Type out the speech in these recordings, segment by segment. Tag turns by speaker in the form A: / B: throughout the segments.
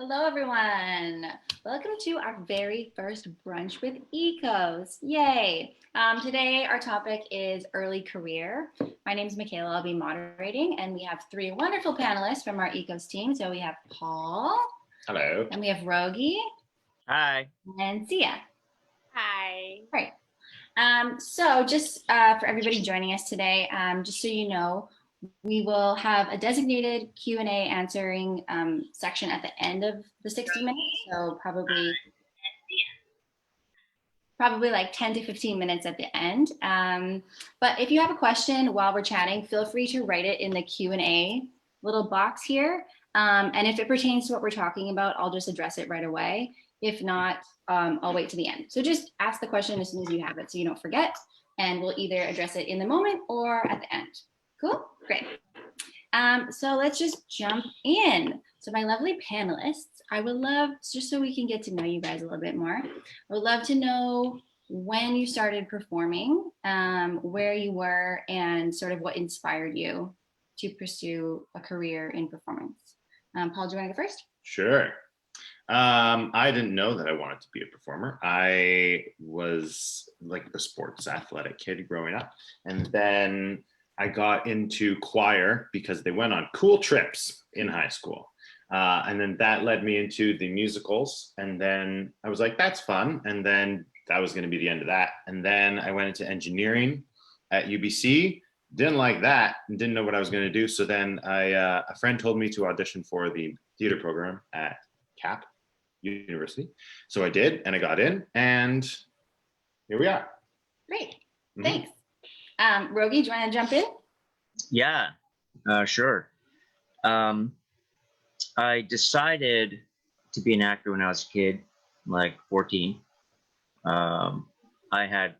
A: Hello, everyone. Welcome to our very first Brunch with ECOS. Yay. Today, our topic is early career. My name is Makayla. I'll be moderating, and we have three wonderful panelists from our ECOS team. So we have Paul.
B: Hello.
A: And we have Raugi.
C: Hi.
A: And Sia.
D: Hi.
A: Great. So just for everybody joining us today, just so you know, we will have a designated Q&A answering section at the end of the 60 minutes. So probably like 10 to 15 minutes at the end. But if you have a question while we're chatting, feel free to write it in the Q&A little box here. And if it pertains to what we're talking about, I'll just address it right away. If not, I'll wait to the end. So just ask the question as soon as you have it so you don't forget, and we'll either address it in the moment or at the end. Cool? Great. So let's just jump in. So my lovely panelists, I would love, just so we can get to know you guys a little bit more, I would love to know when you started performing, where you were, and sort of what inspired you to pursue a career in performance. Paul, do you want to go first?
B: Sure. I didn't know that I wanted to be a performer. I was like a sports athletic kid growing up. And then I got into choir because they went on cool trips in high school. And then that led me into the musicals. And then I was like, that's fun. And then that was going to be the end of that. And then I went into engineering at UBC. Didn't like that and didn't know what I was going to do. So then a friend told me to audition for the theater program at CAP University. So I did, and I got in, and here we are.
A: Great. Thanks. Raugi, do you want to jump in?
C: Yeah, sure. I decided to be an actor when I was a kid, like 14. I had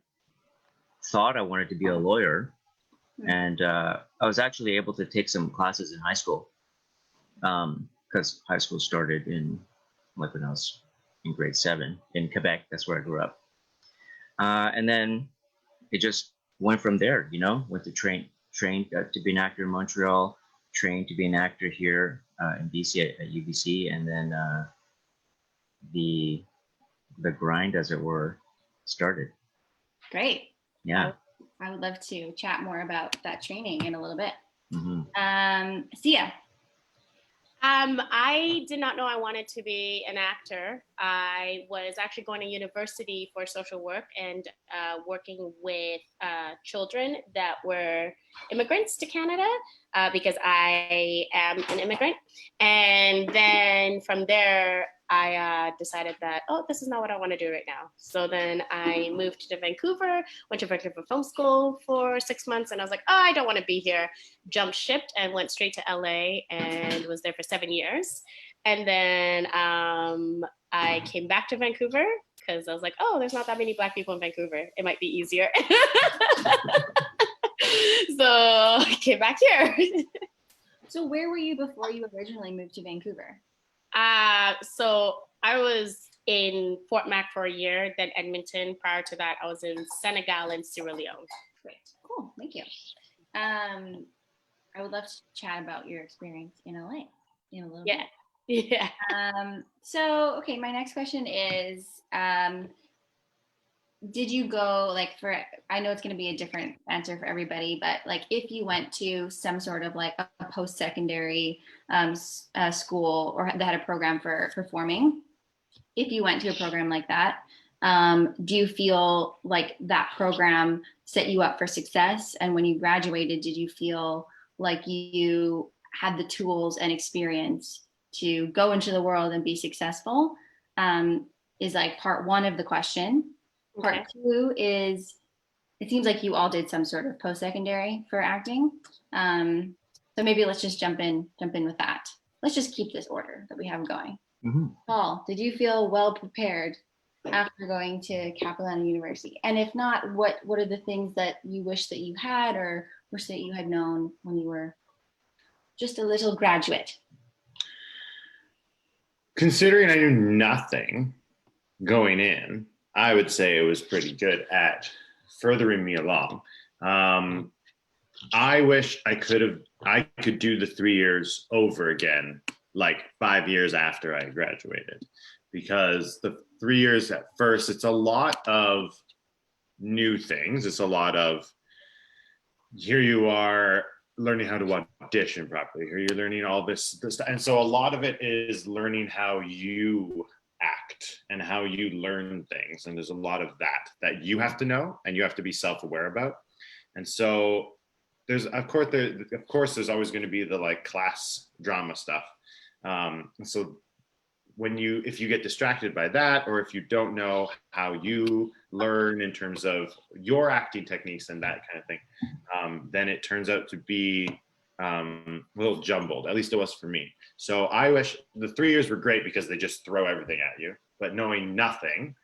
C: thought I wanted to be a lawyer, and I was actually able to take some classes in high school, because high school started in, like, when I was in grade 7 in Quebec. That's where I grew up. And then it just went from there, went to trained to be an actor in Montreal, trained to be an actor here in BC at UBC, and then the grind, as it were, started.
A: Great.
C: Yeah.
A: I would love to chat more about that training in a little bit. Sia.
D: I did not know I wanted to be an actor. I was actually going to university for social work and working with children that were immigrants to Canada because I am an immigrant. And then from there, I decided that, this is not what I want to do right now. So then I moved to Vancouver, went to Vancouver Film School for 6 months, and I was like, I don't want to be here. Jumped ship and went straight to LA and was there for 7 years. And then I came back to Vancouver because I was like, there's not that many Black people in Vancouver. It might be easier. So I came back here.
A: So where were you before you originally moved to Vancouver?
D: So I was in Fort Mac for a year, then Edmonton. Prior to that, I was in Senegal and Sierra Leone.
A: Great, cool, thank you. I would love to chat about your experience in LA in a little bit.
D: Yeah.
A: So, okay, my next question is, did you go, I know it's going to be a different answer for everybody, but if you went to some sort of a post-secondary school or that had a program for performing, if you went to a program like that, do you feel like that program set you up for success? And when you graduated, did you feel like you had the tools and experience to go into the world and be successful? Is part one of the question. Part two is, it seems like you all did some sort of post-secondary for acting. So maybe let's just jump in with that. Let's just keep this order that we have going. Paul, did you feel well prepared after going to Capilano University? And if not, what are the things that you wish that you had or wish that you had known when you were just a little graduate?
B: Considering I knew nothing going in, I would say it was pretty good at furthering me along. I wish I could do the 3 years over again, like 5 years after I graduated, because the 3 years at first, it's a lot of new things. It's a lot of, here you are learning how to audition properly. Here you're learning all this. And so a lot of it is learning how you act and how you learn things. And there's a lot of that you have to know and you have to be self-aware about. And so there's, of course, there's always going to be the like class drama stuff. So if you get distracted by that, or if you don't know how you learn in terms of your acting techniques and that kind of thing, then it turns out to be a little jumbled. At least it was for me. So I wish the 3 years were great because they just throw everything at you. But knowing nothing,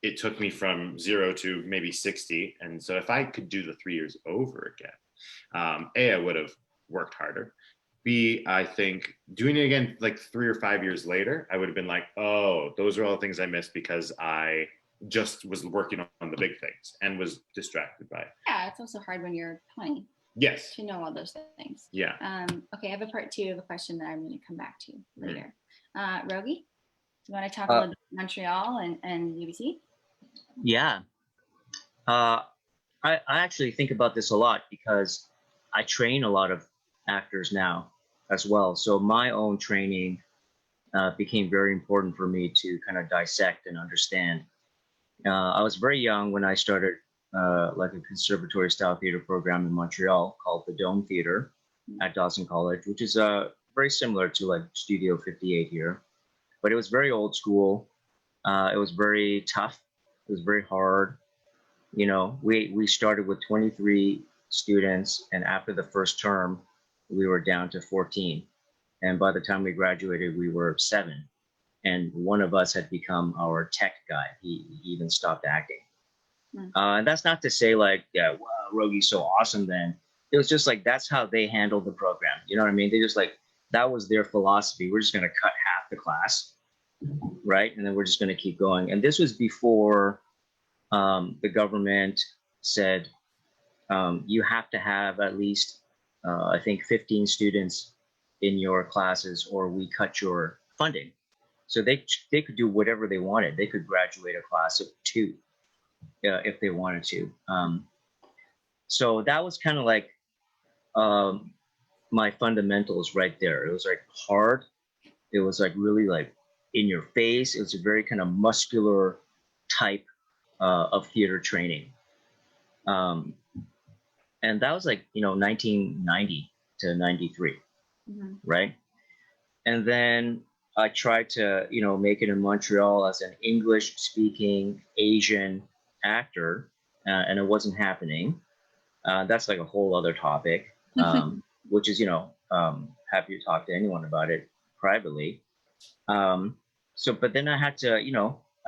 B: it took me from 0 to maybe 60. And so if I could do the 3 years over again, A, I would have worked harder. B, I think doing it again like 3 or 5 years later, I would have been like, oh, those are all the things I missed because I just was working on the big things and was distracted by it.
A: Yeah, it's also hard when you're 20
B: Yes.
A: to know all those things.
B: Yeah.
A: Okay, I have a part 2 of a question that I'm going to come back to later. Raugi, do you want to talk a little bit about Montreal and UBC?
C: Yeah. I actually think about this a lot because I train a lot of actors now as well. So my own training became very important for me to kind of dissect and understand. I was very young when I started like a conservatory style theater program in Montreal called the Dome Theater at Dawson College, which is very similar to like Studio 58 here, but it was very old school. It was very tough. It was very hard. You know, we started with 23 students, and after the first term, we were down to 14. And by the time we graduated, we were 7. And one of us had become our tech guy. He even stopped acting. And that's not to say like, yeah, wow, Raugi's so awesome then. It was just like, that's how they handled the program. You know what I mean? They just like, that was their philosophy. We're just going to cut half the class, right? And then we're just going to keep going. And this was before the government said you have to have at least, I think, 15 students in your classes or we cut your funding. So they could do whatever they wanted. They could graduate a class of 2 if they wanted to. So that was kind of like my fundamentals right there. It was like hard. It was like really like in your face. It was a very kind of muscular type of theater training. And that was like, 1990 to 93, right? And then I tried to, make it in Montreal as an English speaking Asian actor, and it wasn't happening. That's like a whole other topic, which is, happy to talk to anyone about it privately. But then I had to,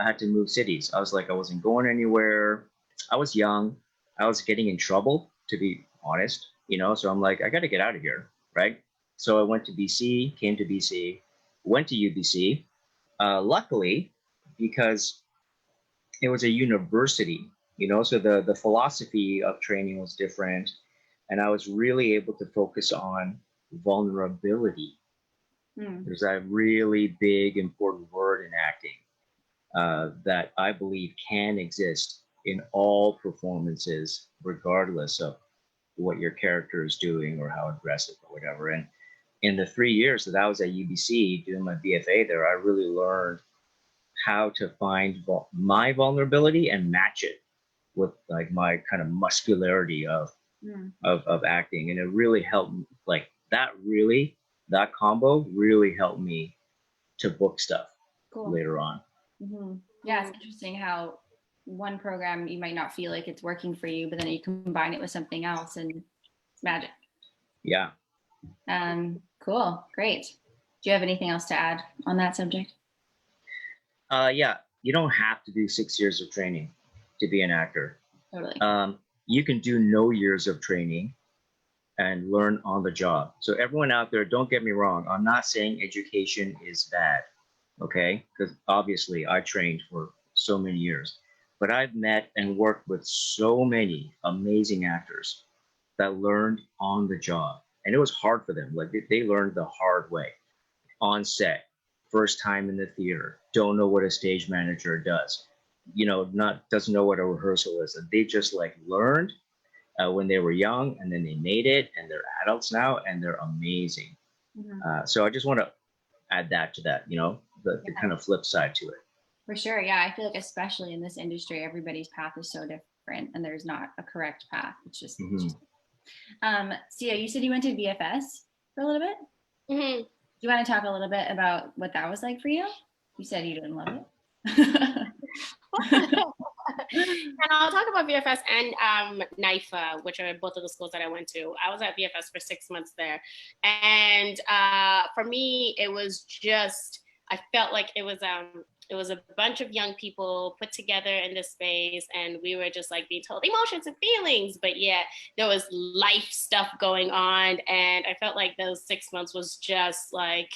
C: I had to move cities. I was like, I wasn't going anywhere. I was young. I was getting in trouble, to be honest, so I'm like, I got to get out of here, right? So I went to BC, came to BC, went to UBC. Luckily, because it was a university, so the philosophy of training was different. And I was really able to focus on vulnerability. There's a really big, important word in acting that I believe can exist in all performances, regardless of what your character is doing or how aggressive or whatever. And in the 3 years that I was at UBC doing my BFA there, I really learned how to find my vulnerability and match it with like my kind of muscularity of acting. And it really helped, like that combo really helped me to book stuff later on.
A: Yeah, it's interesting how one program you might not feel like it's working for you, but then you combine it with something else and it's magic.
C: Yeah.
A: Cool. Great. Do you have anything else to add on that subject?
C: Yeah, you don't have to do 6 years of training to be an actor.
A: Totally.
C: You can do no years of training and learn on the job. So everyone out there, don't get me wrong. I'm not saying education is bad, okay? Because obviously I trained for so many years, but I've met and worked with so many amazing actors that learned on the job and it was hard for them. Like they learned the hard way on set, first time in the theater, don't know what a stage manager does, not doesn't know what a rehearsal is. And they just like learned when they were young, and then they made it, and they're adults now, and they're amazing. So I just want to add that to that, the kind of flip side to it.
A: For sure. Yeah. I feel like especially in this industry, everybody's path is so different and there's not a correct path. It's just, Sia, you said you went to VFS for a little bit.
D: Mm-hmm.
A: Do you want to talk a little bit about what that was like for you? You said you didn't love it.
D: And I'll talk about VFS and NIFA, which are both of the schools that I went to. I was at VFS for 6 months there. And for me, it was just, I felt like it was a bunch of young people put together in this space, and we were just like being told emotions and feelings, but yet there was life stuff going on. And I felt like those 6 months was just like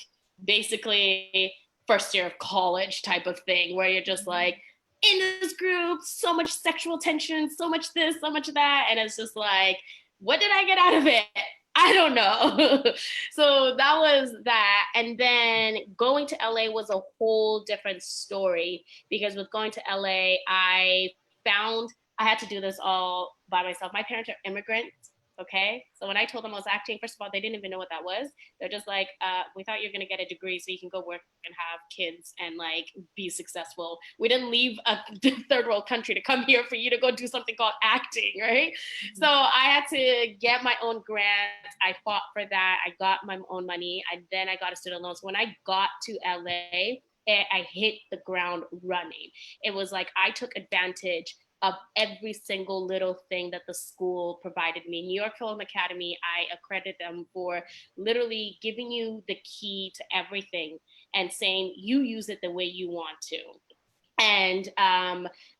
D: basically first year of college type of thing, where you're just like in this group, so much sexual tension, so much this, so much that. And it's just like, what did I get out of it? I don't know. So that was that. And then going to LA was a whole different story, because with going to LA, I found I had to do this all by myself. My parents are immigrants. Okay. So when I told them I was acting, first of all, they didn't even know what that was. They're just like, we thought you're going to get a degree so you can go work and have kids and like be successful. We didn't leave a third world country to come here for you to go do something called acting, right? Mm-hmm. So I had to get my own grant. I fought for that. I got my own money. Then I got a student loan. So when I got to LA, I hit the ground running. It was like I took advantage of every single little thing that the school provided me. New York Film Academy, I accredit them for literally giving you the key to everything and saying you use it the way you want to. And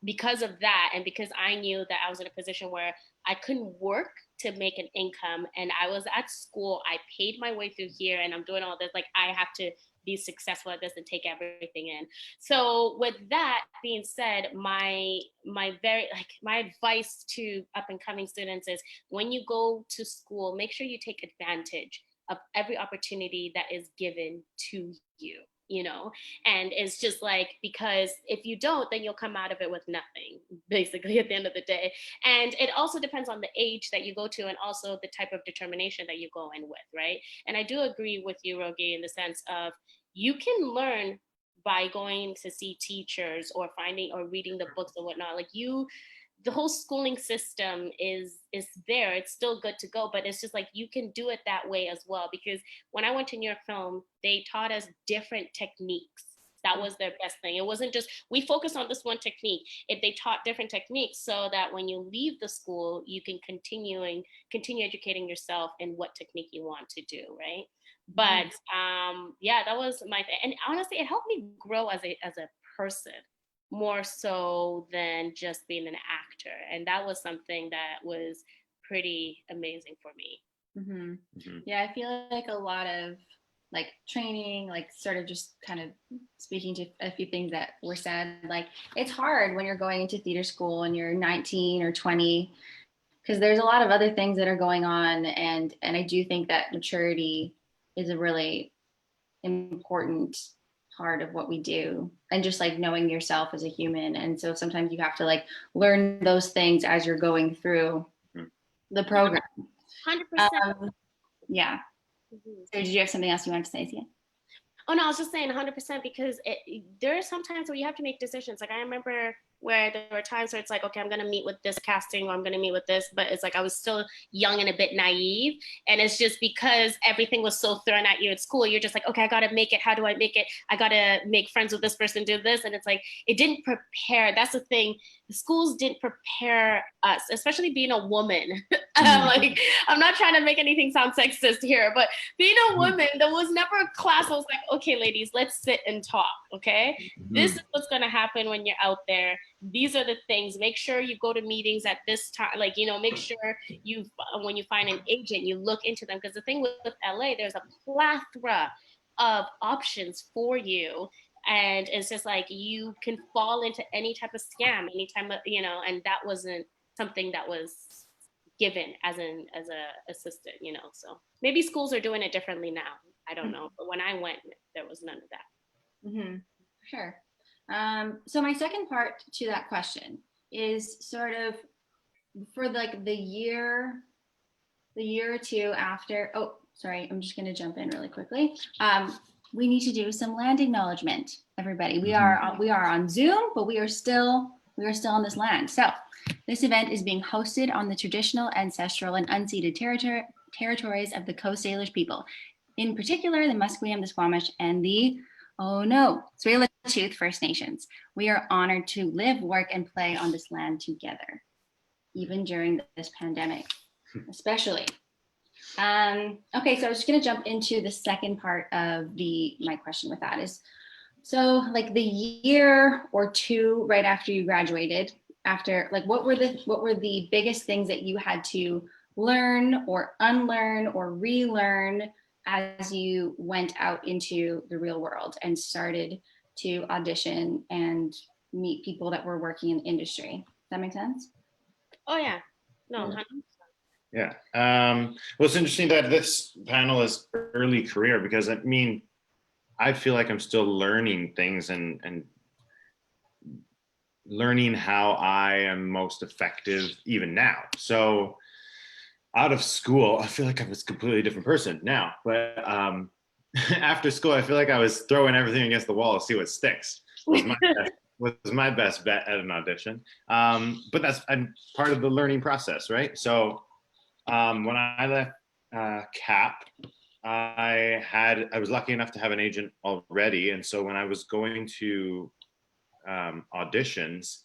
D: because of that, and because I knew that I was in a position where I couldn't work to make an income, and I was at school, I paid my way through here, and I'm doing all this, like I have to be successful at this and take everything in. So with that being said, my advice to up and coming students is, when you go to school, make sure you take advantage of every opportunity that is given to you. And it's just like, because if you don't, then you'll come out of it with nothing, basically, at the end of the day. And it also depends on the age that you go to, and also the type of determination that you go in with, right? And I do agree with you, Raugi, in the sense of you can learn by going to see teachers or finding or reading the books or whatnot. Like the whole schooling system is there. It's still good to go, but it's just like you can do it that way as well. Because when I went to New York Film, they taught us different techniques. That was their best thing. It wasn't just, we focused on this one technique. They taught different techniques so that when you leave the school, you can continue educating yourself in what technique you want to do, right? But yeah, that was my thing. And honestly, it helped me grow as a person, more so than just being an actor. And that was something that was pretty amazing for me.
A: Mm-hmm. Mm-hmm. Yeah, I feel like a lot of like training, like sort of just kind of speaking to a few things that were said, like it's hard when you're going into theater school and you're 19 or 20, because there's a lot of other things that are going on. And I do think that maturity is a really important part of what we do, and just like knowing yourself as a human. And so sometimes you have to like learn those things as you're going through the program.
D: 100%.
A: Yeah. So did you have something else you wanted to say, Sia?
D: Oh no, I was just saying 100%, because there are some times where you have to make decisions. Like I remember where there were times where it's like, okay, I'm going to meet with this casting, or I'm going to meet with this, but it's like I was still young and a bit naive. And it's just because everything was so thrown at you at school, you're just like, okay, I got to make it. How do I make it? I got to make friends with this person, do this. And it's like, it didn't prepare. That's the thing. The schools didn't prepare us, especially being a woman. Like, I'm not trying to make anything sound sexist here, but being a woman, there was never a class that was like, okay, ladies, let's sit and talk. Okay. This is what's going to happen when you're out there. These are the things. Make sure you go to meetings at this time. Like, make sure when you find an agent, you look into them. Because the thing with LA, there's a plethora of options for you. And it's just like, you can fall into any type of scam, anytime, and that wasn't something that was given as a assistant, so. Maybe schools are doing it differently now. I don't know. But when I went, there was none of that.
A: Mm-hmm. Sure. So my second part to that question is sort of for like the year or two after. Oh, sorry, I'm just going to jump in really quickly. We need to do some land acknowledgement, everybody. We are on Zoom, but we are still on this land. So this event is being hosted on the traditional, ancestral, and unceded territories of the Coast Salish people, in particular the Musqueam, the Squamish, and the Tsleil-Waututh First Nations. We are honored to live, work, and play on this land together, even during this pandemic, especially. Okay, so I was just going to jump into the second part of my question with that is, so like the year or two right after you graduated, what were the biggest things that you had to learn or unlearn or relearn as you went out into the real world and started to audition and meet people that were working in the industry? Does that make sense?
D: Oh yeah, no, 100%.
B: Yeah. Well, it's interesting that this panel is early career, because I mean, I feel like I'm still learning things and learning how I am most effective even now. So out of school, I feel like I was a completely different person now. But after school, I feel like I was throwing everything against the wall to see what sticks. Was my best bet at an audition. But that's part of the learning process, right? So when I left CAP, I was lucky enough to have an agent already, and so when I was going to auditions,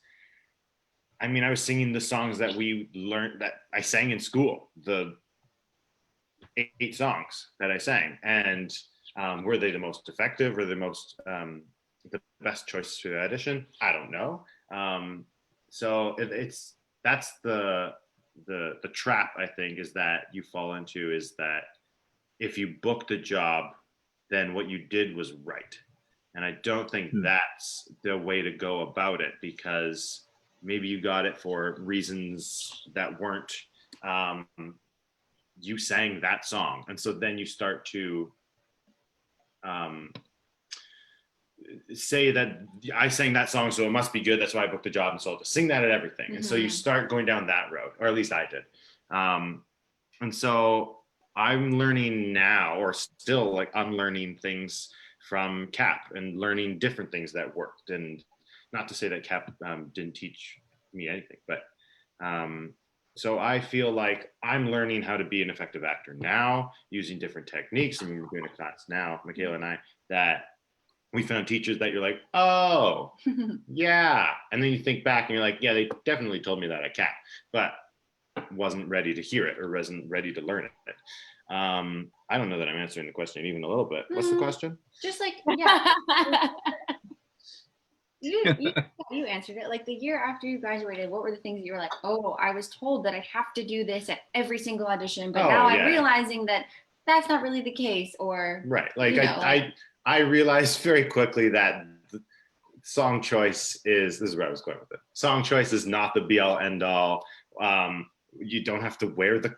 B: I mean, I was singing the songs that we learned, that I sang in school, the 8 songs that I sang, and were they the most effective or the best choices for the audition? I don't know. So that's the trap, I think, is that you fall into, is that if you booked a job, then what you did was right. And I don't think that's the way to go about it, because maybe you got it for reasons that weren't, you sang that song. And so then you start to say that I sang that song, so it must be good. That's why I booked the job. And so I'll just sing that at everything. Mm-hmm. And so you start going down that road, or at least I did. And so I'm learning now, or still like unlearning things from CAP and learning different things that worked. And not to say that CAP didn't teach me anything, but so I feel like I'm learning how to be an effective actor now, using different techniques. And we're doing a class now, Makayla and I, that we found teachers that you're like, oh, yeah. And then you think back and you're like, yeah, they definitely told me that at CAP, but wasn't ready to hear it or wasn't ready to learn it. I don't know that I'm answering the question even a little bit. What's the question?
A: Just like, yeah. you answered it. Like the year after you graduated, what were the things that you were like, oh, I was told that I have to do this at every single audition, but now I'm realizing that that's not really the case, or
B: right. Like I realized very quickly that song choice this is where I was going with it. Song choice is not the be all end all. You don't have to wear the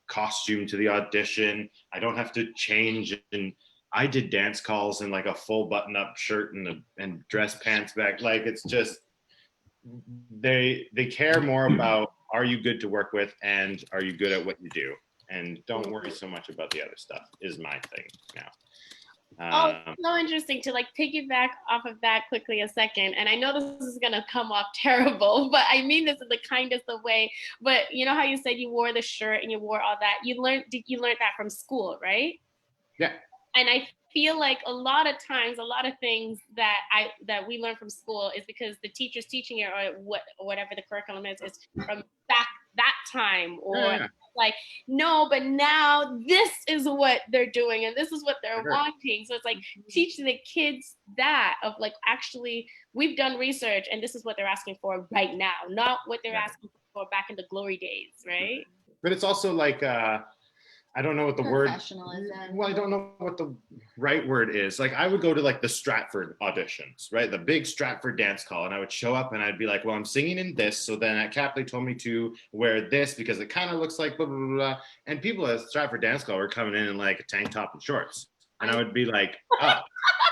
B: costume to the audition. I don't have to change. And I did dance calls in like a full button up shirt and dress pants back. Like, it's just, they care more about, are you good to work with and are you good at what you do? And don't worry so much about the other stuff is my thing now.
D: So interesting to like piggyback off of that quickly a second. And I know this is going to come off terrible, but I mean this in the kindest of way. But you know how you said you wore the shirt and you wore all that? You learned that from school, right?
B: Yeah.
D: And I feel like a lot of times, a lot of things that we learn from school is because the teacher's teaching it, or whatever the curriculum is from back that time, or like, no, but now this is what they're doing and this is what they're wanting. So it's like teaching the kids that of like, actually, we've done research and this is what they're asking for right now, not what they're asking for back in the glory days, right?
B: But it's also like, I don't know what the word.
A: Professionalism.
B: Well, I don't know what the right word is. Like I would go to like the Stratford auditions, right? The big Stratford dance call, and I would show up and I'd be like, well, I'm singing in this. So then at Cap, they told me to wear this because it kind of looks like blah, blah, blah, blah. And people at Stratford dance call were coming in like a tank top and shorts. And I would be like, oh,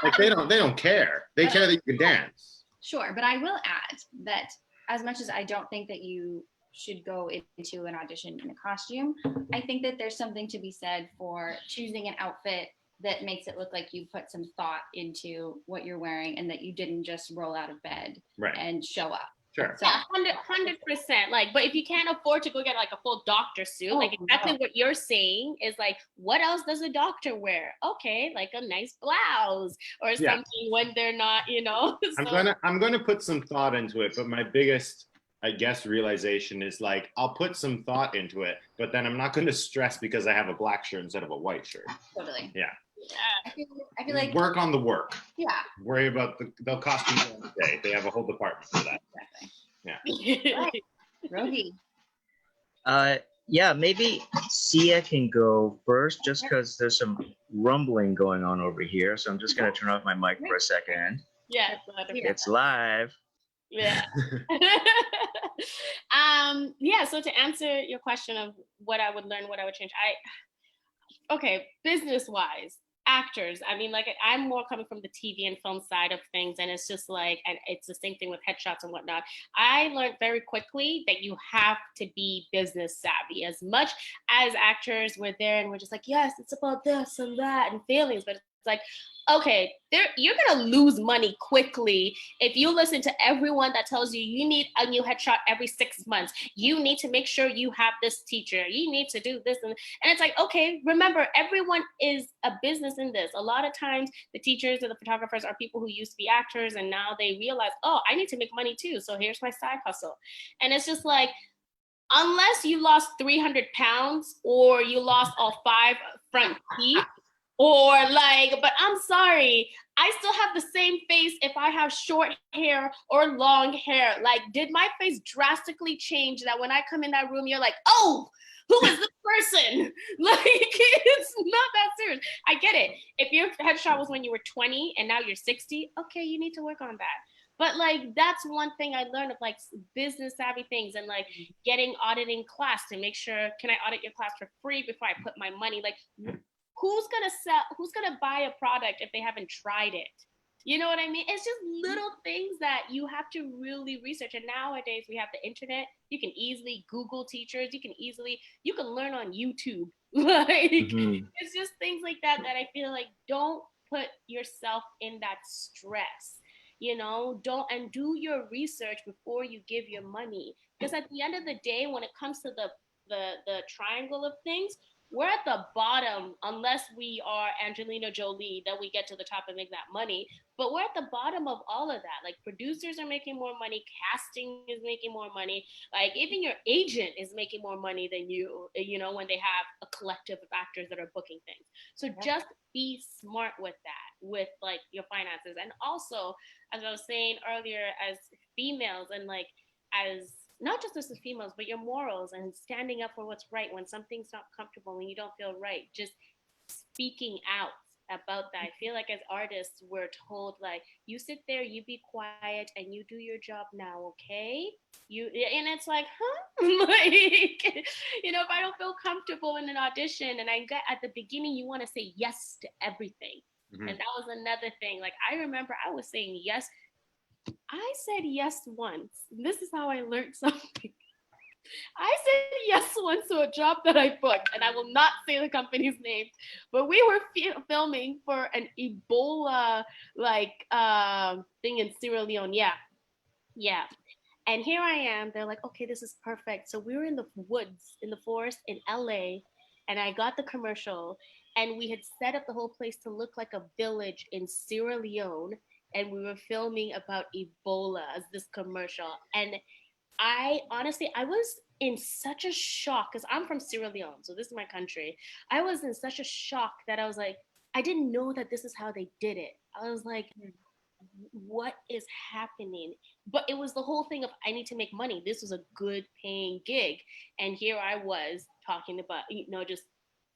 B: like they don't care. They care that you can dance.
A: Sure, but I will add that as much as I don't think that you should go into an audition in a costume, I think that there's something to be said for choosing an outfit that makes it look like you put some thought into what you're wearing and that you didn't just roll out of bed and show up.
B: Sure.
A: So,
D: Yeah, 100%. Like, but if you can't afford to go get like a full doctor suit, like exactly what you're saying is like, what else does a doctor wear? Okay, like a nice blouse or something when they're not, you know. So.
B: I'm gonna put some thought into it, but my biggest, I guess, realization is like I'll put some thought into it, but then I'm not going to stress because I have a black shirt instead of a white shirt.
A: Totally.
B: Yeah.
A: I feel like
B: work on the work.
A: Yeah.
B: Worry about they'll cost you one day. They have a whole department for that.
A: Exactly. Yeah. Right. Raugi.
C: Yeah, maybe Sia can go first just because there's some rumbling going on over here. So I'm just going to turn off my mic for a second.
D: Yeah.
C: It's live.
D: Yeah. Yeah, so to answer your question of what I would learn, what I would change, business wise, actors, I mean, like I'm more coming from the TV and film side of things, and it's just like, and it's the same thing with headshots and whatnot. I learned very quickly that you have to be business savvy. As much as actors were there and we're just like, yes, it's about this and that and feelings, but it's like, okay, you're gonna lose money quickly if you listen to everyone that tells you you need a new headshot every 6 months. You need to make sure you have this teacher. You need to do this, and it's like, okay, remember, everyone is a business in this. A lot of times, the teachers or the photographers are people who used to be actors, and now they realize, oh, I need to make money too. So here's my side hustle, and it's just like, unless you lost 300 pounds or you lost all 5 front teeth. Or like, but I'm sorry, I still have the same face if I have short hair or long hair. Like, did my face drastically change that when I come in that room, you're like, oh, who is this person? Like, it's not that serious. I get it. If your headshot was when you were 20 and now you're 60, okay, you need to work on that. But like, that's one thing I learned of like business savvy things, and like getting auditing class to make sure, can I audit your class for free before I put my money? Like, who's gonna buy a product if they haven't tried it? You know what I mean? It's just little things that you have to really research. And nowadays we have the internet. You can easily Google teachers. You can learn on YouTube. Like, It's just things like that I feel like, don't put yourself in that stress. You know, do your research before you give your money. Because at the end of the day, when it comes to the triangle of things, we're at the bottom, unless we are Angelina Jolie, that we get to the top and make that money. But we're at the bottom of all of that. Like, producers are making more money, casting is making more money. Like, even your agent is making more money than you know, when they have a collective of actors that are booking things. So just be smart with that, with like your finances. And also, as I was saying earlier, as females, and like as not just as females, but your morals and standing up for what's right when something's not comfortable, when you don't feel right, just speaking out about that. I feel like as artists, we're told like, you sit there, you be quiet, and you do your job now, okay? And it's like, huh? Like, you know, if I don't feel comfortable in an audition, and I get at the beginning, you want to say yes to everything. And that was another thing. Like, I remember I was saying yes. I said yes once. This is how I learned something. I said yes once to a job that I booked, and I will not say the company's name, but we were filming for an Ebola thing in Sierra Leone. Yeah. And here I am. They're like, okay, this is perfect. So we were in the woods, in the forest in LA, and I got the commercial, and we had set up the whole place to look like a village in Sierra Leone. And we were filming about Ebola as this commercial. And I was in such a shock, because I'm from Sierra Leone, so this is my country. I was in such a shock that I was like, I didn't know that this is how they did it. I was like, what is happening? But it was the whole thing of, I need to make money. This was a good paying gig. And here I was talking about, you know, just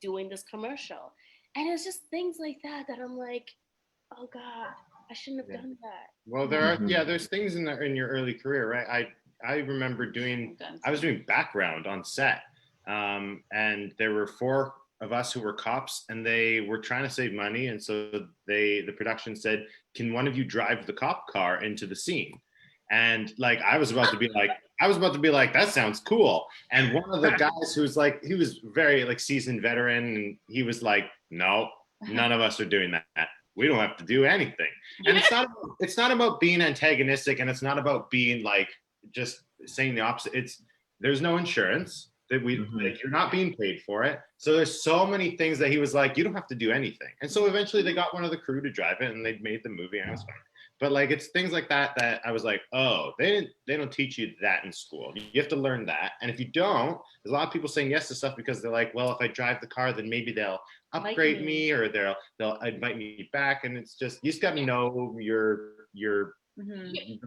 D: doing this commercial. And it's just things like that that I'm like, oh God, I shouldn't have done that.
B: Well, there's things in your early career, right? I remember I was doing background on set, and there were 4 of us who were cops, and they were trying to save money, and so the production said, "Can one of you drive the cop car into the scene?" And like I was about to be like, that sounds cool. And one of the guys who's like, he was very like seasoned veteran, and he was like, "No, none of us are doing that. We don't have to do anything." And it's not about being antagonistic, and it's not about being like just saying the opposite. There's no insurance that like, you're not being paid for it. So there's so many things that he was like, you don't have to do anything. And so eventually they got one of the crew to drive it, and they made the movie, and it was fine. But like it's things like that I was like, oh, they don't teach you that in school. You have to learn that. And if you don't, there's a lot of people saying yes to stuff because they're like, well, if I drive the car, then maybe they'll upgrade me, or they'll invite me back. And it's just, you just got to know your
D: boundaries.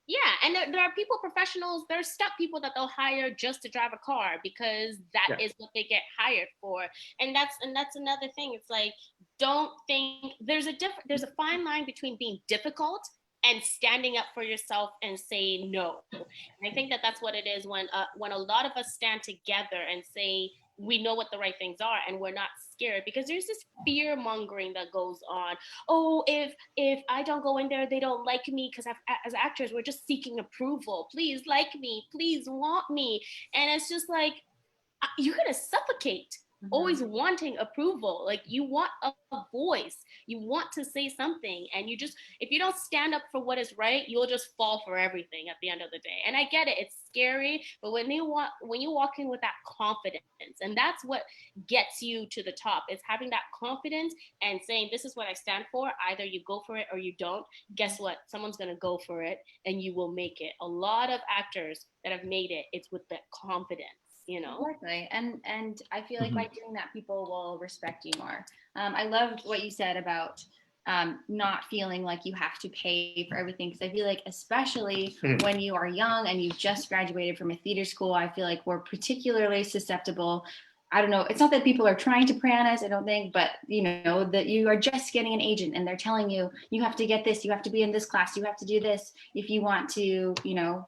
D: Yeah, and there are people, professionals, there's stuck people that they'll hire just to drive a car because that is what they get hired for. And that's another thing. It's like, don't think there's a fine line between being difficult and standing up for yourself and saying no. And I think that's what it is when a lot of us stand together and say we know what the right things are and we're not scared, because there's this fear mongering that goes on. Oh, if I don't go in there, they don't like me, because as actors, we're just seeking approval. Please like me, please want me. And it's just like, you're gonna suffocate. Always wanting approval. Like, you want a voice, you want to say something, and if you don't stand up for what is right, you'll just fall for everything at the end of the day. And I get it, it's scary, but when you walk in with that confidence, and that's what gets you to the top, is having that confidence and saying, this is what I stand for. Either you go for it or you don't. Guess what? Someone's gonna go for it, and you will make it. A lot of actors that have made it, it's with that confidence.
A: Exactly. And I feel like by doing that, people will respect you more. I loved what you said about not feeling like you have to pay for everything, because I feel like, especially when you are young and you've just graduated from a theater school, I feel like we're particularly susceptible. I don't know, it's not that people are trying to prey on us, I don't think, but that you are just getting an agent and they're telling you, you have to get this, you have to be in this class, you have to do this if you want to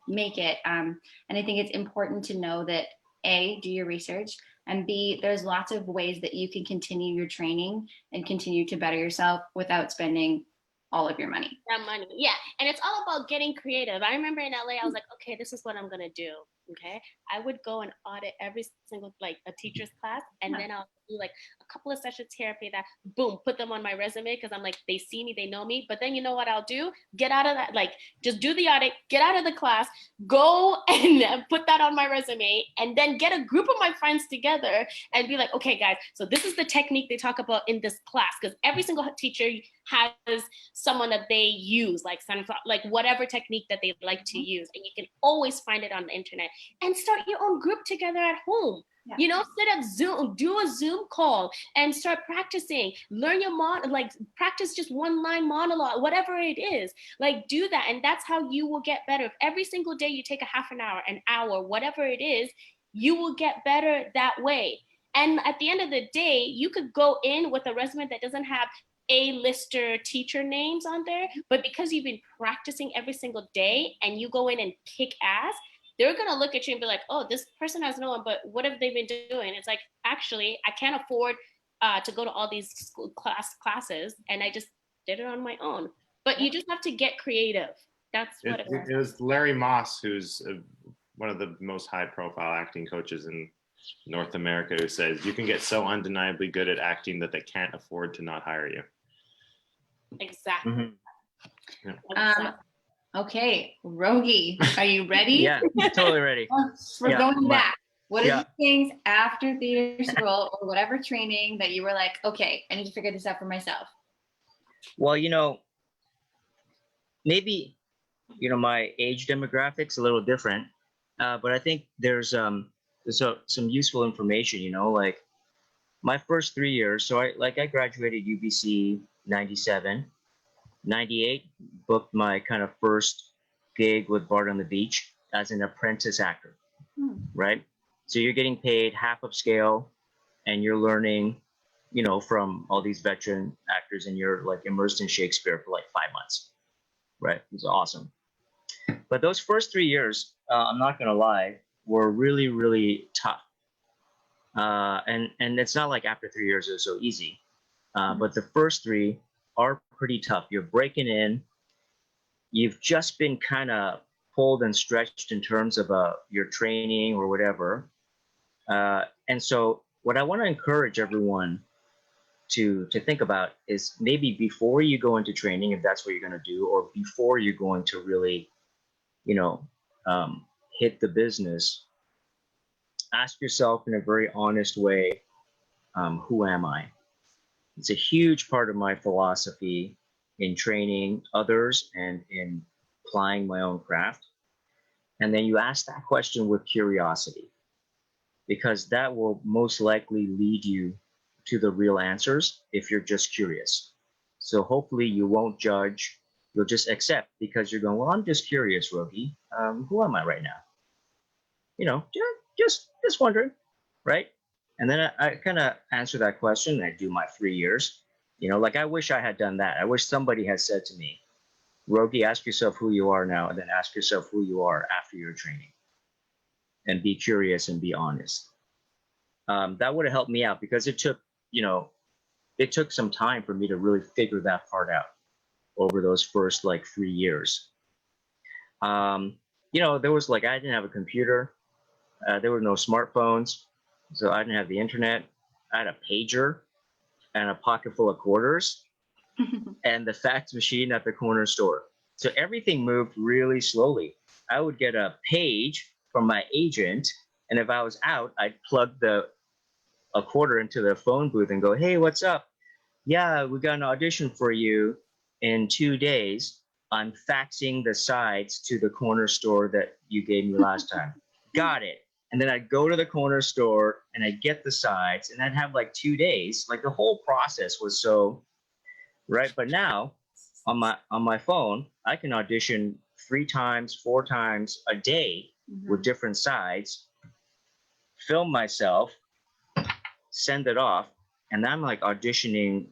A: make it. And I think it's important to know that, A, do your research, and B, there's lots of ways that you can continue your training and continue to better yourself without spending all of your money.
D: That money, yeah. And it's all about getting creative. I remember in LA, I was like, okay, this is what I'm gonna do. Okay, I would go and audit every single a teacher's class, and then I'll do like a couple of sessions here, that boom, put them on my resume, because I'm like, they see me, they know me. But then you know what I'll do? Get out of that, just do the audit, get out of the class, go and put that on my resume, and then get a group of my friends together and be like, okay, guys, so this is the technique they talk about in this class, because every single teacher has someone that they use, like whatever technique that they like to use, and you can always find it on the internet. And start your own group together at home. Set up Zoom, do a Zoom call and start practicing. Learn your practice just one line monologue, whatever it is. Do that, and that's how you will get better. If every single day you take a half an hour, whatever it is, you will get better that way. And at the end of the day, you could go in with a resume that doesn't have A-lister teacher names on there, but because you've been practicing every single day and you go in and kick ass, they're going to look at you and be like, oh, this person has no one, but what have they been doing? It's like, actually, I can't afford to go to all these school classes, and I just did it on my own. But you just have to get creative. That's what it was.
B: It was Larry Moss, who's one of the most high-profile acting coaches in North America, who says you can get so undeniably good at acting that they can't afford to not hire you.
D: Exactly.
B: Yeah.
A: Okay, Raugi, are you ready?
C: Yeah, totally ready.
A: We're going back. What are the things after theater school or whatever training that you were like, okay, I need to figure this out for myself?
C: Well, maybe, my age demographic's a little different, but I think there's some useful information, like my first 3 years. So I graduated UBC 97. 98, booked my kind of first gig with Bart on the Beach as an apprentice actor, right? So you're getting paid half upscale, and you're learning, you know, from all these veteran actors, and you're like immersed in Shakespeare for like 5 months, right? It's awesome. But those first 3 years, I'm not gonna lie, were really, really tough. And it's not like after 3 years it was so easy. But the first three are pretty tough. You're breaking in. You've just been kind of pulled and stretched in terms of your training or whatever. And so what I want to encourage everyone to think about is maybe before you go into training, if that's what you're going to do, or before you're going to really, you know, hit the business, ask yourself in a very honest way, who am I? It's a huge part of my philosophy in training others and in applying my own craft. And then you ask that question with curiosity, because that will most likely lead you to the real answers if you're just curious. So hopefully you won't judge, you'll just accept, because you're going, well, I'm just curious, Raugi. Who am I right now? You know, just wondering, right? And then I kind of answer that question, and I do my 3 years. You know, like I wish I had done that. I wish somebody had said to me, Raugi, ask yourself who you are now, and then ask yourself who you are after your training. And be curious and be honest. That would have helped me out, because it took, you know, it took some time for me to really figure that part out over those first like 3 years. You know, there was like, I didn't have a computer. There were no smartphones. So I didn't have the internet. I had a pager and a pocket full of quarters and the fax machine at the corner store. So everything moved really slowly. I would get a page from my agent, and if I was out, I'd plug a quarter into the phone booth and go, hey, what's up? Yeah, we got an audition for you in 2 days. I'm faxing the sides to the corner store that you gave me last time. Got it. And then I'd go to the corner store and I'd get the sides, and I'd have like 2 days. Like the whole process was so right. But now on my phone, I can audition 3 times, 4 times a day with different sides, film myself, send it off, and I'm like auditioning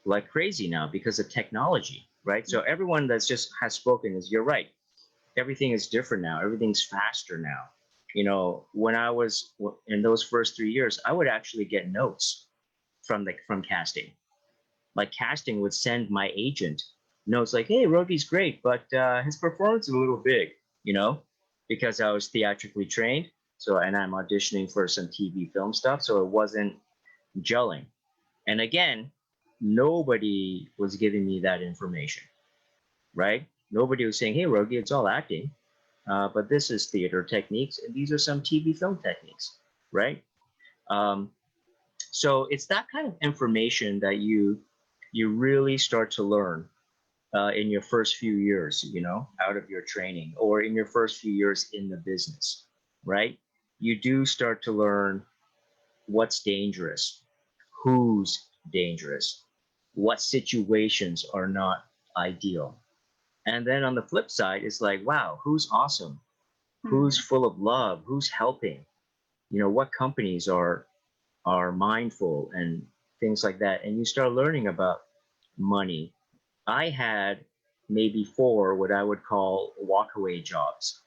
C: like crazy now because of technology, right? So everyone that's just has spoken is, you're right. Everything is different now. Everything's faster now. You know, when I was in those first 3 years, I would actually get notes from casting. Like casting would send my agent notes like, hey, Raugi's great, but his performance is a little big, you know, because I was theatrically trained. So, and I'm auditioning for some TV film stuff. So it wasn't gelling. And again, nobody was giving me that information, right? Nobody was saying, hey, Raugi, it's all acting. But this is theater techniques, and these are some TV film techniques, right? So it's that kind of information that you really start to learn in your first few years, you know, out of your training, or in your first few years in the business, right? You do start to learn what's dangerous, who's dangerous, what situations are not ideal. And then on the flip side, it's like, wow, who's awesome? Who's full of love? Who's helping? You know, what companies are mindful and things like that. And you start learning about money. I had maybe 4 what I would call walkaway jobs.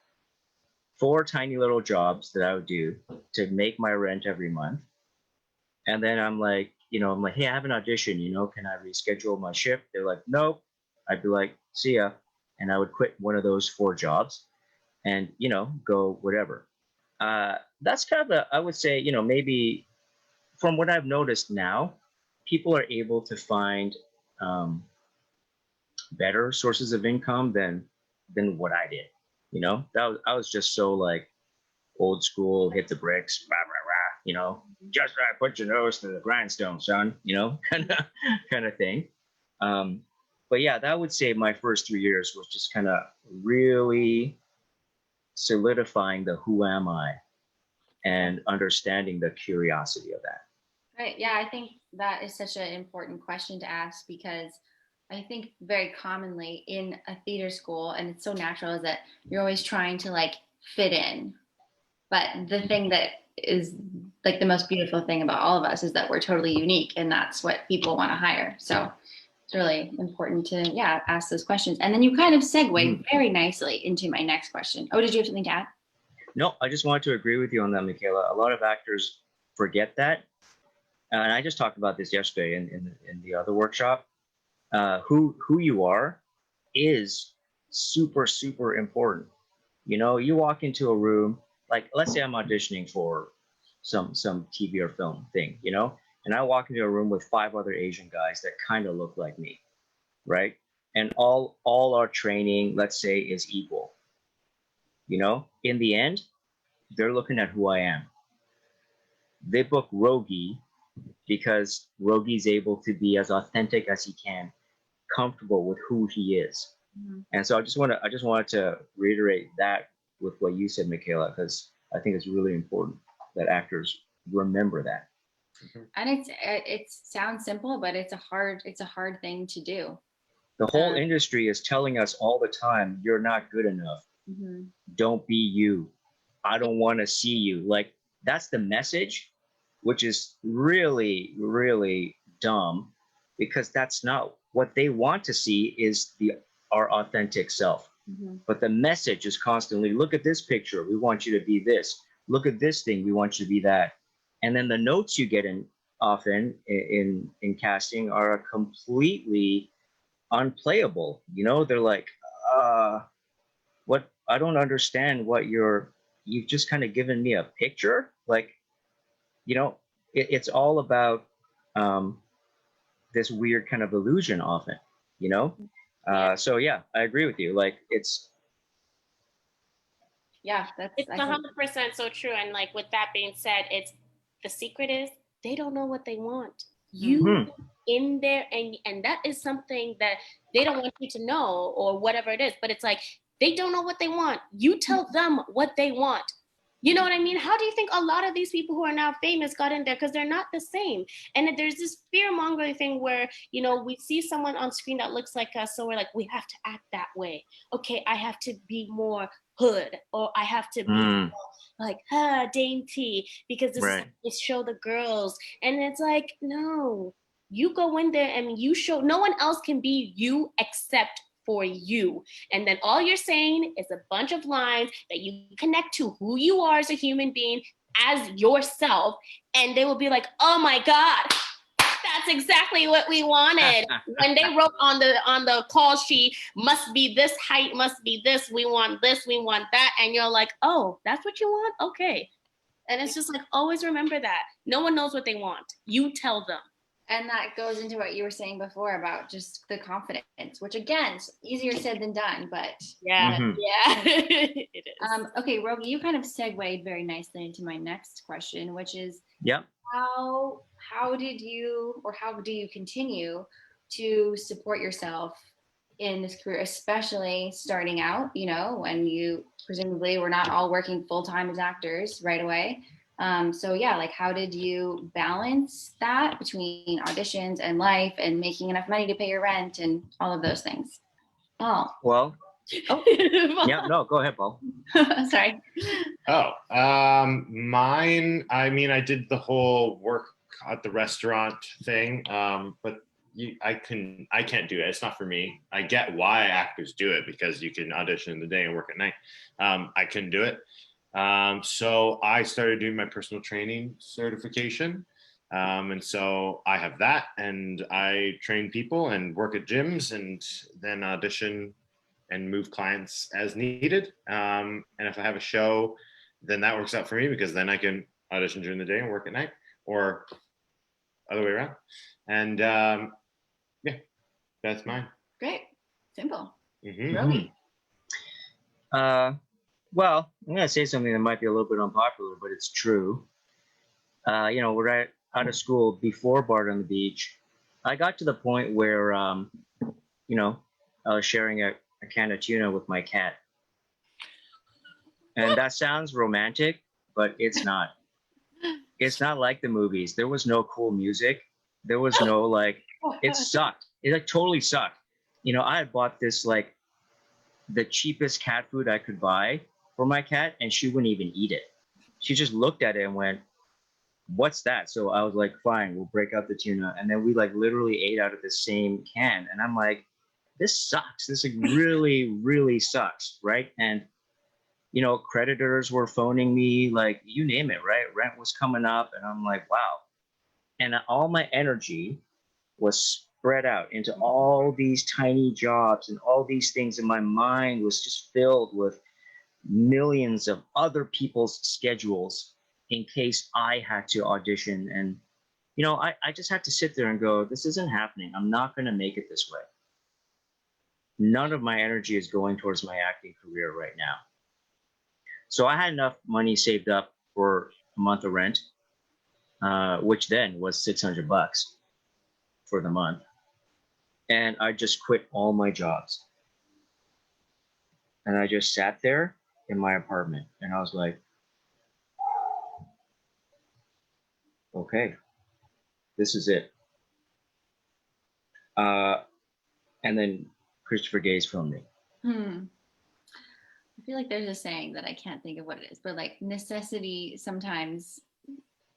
C: 4 tiny little jobs that I would do to make my rent every month. And then I'm like, hey, I have an audition, you know, can I reschedule my shift? They're like, nope. I'd be like, see ya. And I would quit one of those 4 jobs and, you know, go whatever. That's kind of I would say, you know, maybe from what I've noticed now, people are able to find better sources of income than what I did. You know, I was just so like old school, hit the bricks, rah, rah, rah, you know, just right, put your nose to the grindstone, son, you know, kind of thing. But yeah, that would say my first 3 years was just kind of really solidifying the who am I and understanding the curiosity of that.
A: Right. Yeah, I think that is such an important question to ask, because I think very commonly in a theater school, and it's so natural, is that you're always trying to like fit in. But the thing that is like the most beautiful thing about all of us is that we're totally unique, and that's what people want to hire. So it's really important to, yeah, ask those questions. And then you kind of segue very nicely into my next question. Oh, did you have something to add?
C: No, I just wanted to agree with you on that, Makayla. A lot of actors forget that. And I just talked about this yesterday in the other workshop. Who you are is super, super important. You know, you walk into a room, like let's say I'm auditioning for some TV or film thing, you know, and I walk into a room with 5 other Asian guys that kind of look like me, right? And all our training, let's say, is equal. You know, in the end, they're looking at who I am. They book Raugi because Rogi's able to be as authentic as he can, comfortable with who he is. Mm-hmm. And so I just wanted to reiterate that with what you said, Makayla, because I think it's really important that actors remember that.
A: And it sounds simple, but it's a hard thing to do.
C: The whole industry is telling us all the time, you're not good enough. Mm-hmm. Don't be you. I don't want to see you. Like, that's the message, which is really, really dumb, because that's not what they want to see, is our authentic self. Mm-hmm. But the message is constantly, look at this picture, we want you to be this. Look at this thing, we want you to be that. And then the notes you get often in casting are completely unplayable. You know, they're like, what? I don't understand what you've just kind of given me a picture. Like, you know, it's all about this weird kind of illusion often, you know? So yeah, I agree with you. Like, it's
D: 100% so true. And like, with that being said, the secret is they don't know what they want. You in there, and that is something that they don't want you to know, or whatever it is, but it's like, they don't know what they want. You tell them what they want. You know what I mean? How do you think a lot of these people who are now famous got in there? Because they're not the same. And there's this fear-mongering thing where, you know, we see someone on screen that looks like us, so we're like, we have to act that way. Okay, I have to be more hood, or I have to be more like, dainty, because this is show the girls. And it's like, no, you go in there and you show, no one else can be you except for you. And then all you're saying is a bunch of lines that you connect to who you are as a human being, as yourself. And they will be like, oh my God, that's exactly what we wanted. When they wrote on the call sheet, must be this height, must be this, we want that. And you're like, oh, that's what you want? Okay. And it's just like, always remember that. No one knows what they want. You tell them.
A: And that goes into what you were saying before about just the confidence, which again, is easier said than done, but
D: yeah, it is.
A: Okay, Raugi, you kind of segued very nicely into my next question, which is, how did you, or how do you continue to support yourself in this career, especially starting out, you know, when you presumably were not all working full-time as actors right away. So yeah, like, how did you balance that between auditions and life and making enough money to pay your rent and all of those things?
C: Well, yeah, no, go ahead, Paul.
A: Sorry.
B: Mine, I mean, I did the whole work at the restaurant thing, but I can't do it. It's not for me. I get why actors do it, because you can audition in the day and work at night. I couldn't do it. So I started doing my personal training certification. And so I have that, and I train people and work at gyms, and then audition and move clients as needed. And if I have a show, then that works out for me, because then I can audition during the day and work at night, or other way around. And yeah, that's mine.
A: Great. Simple.
B: Mm-hmm.
C: Well, I'm going to say something that might be a little bit unpopular, but it's true. You know, right out of school, before Bard on the Beach, I got to the point where, you know, I was sharing a can of tuna with my cat. And that sounds romantic, but it's not. It's not like the movies. There was no cool music. There was no, like, it sucked. It like totally sucked. You know, I had bought this, like, the cheapest cat food I could buy for my cat, and she wouldn't even eat it. She just looked at it and went, what's that? So I was like, fine, we'll break out the tuna. And then we like literally ate out of the same can. And I'm like, this sucks. This like really, really sucks. Right. And, you know, creditors were phoning me, like, you name it, right? Rent was coming up. And I'm like, wow. And all my energy was spread out into all these tiny jobs and all these things. And my mind was just filled with millions of other people's schedules in case I had to audition. And, you know, I just had to sit there and go, this isn't happening. I'm not going to make it this way. None of my energy is going towards my acting career right now. So I had enough money saved up for a month of rent, which then was $600 for the month. And I just quit all my jobs. And I just sat there in my apartment and I was like, okay, this is it. And then Christopher Gaze filmed me.
A: I feel like there's a saying that I can't think of what it is, but like necessity sometimes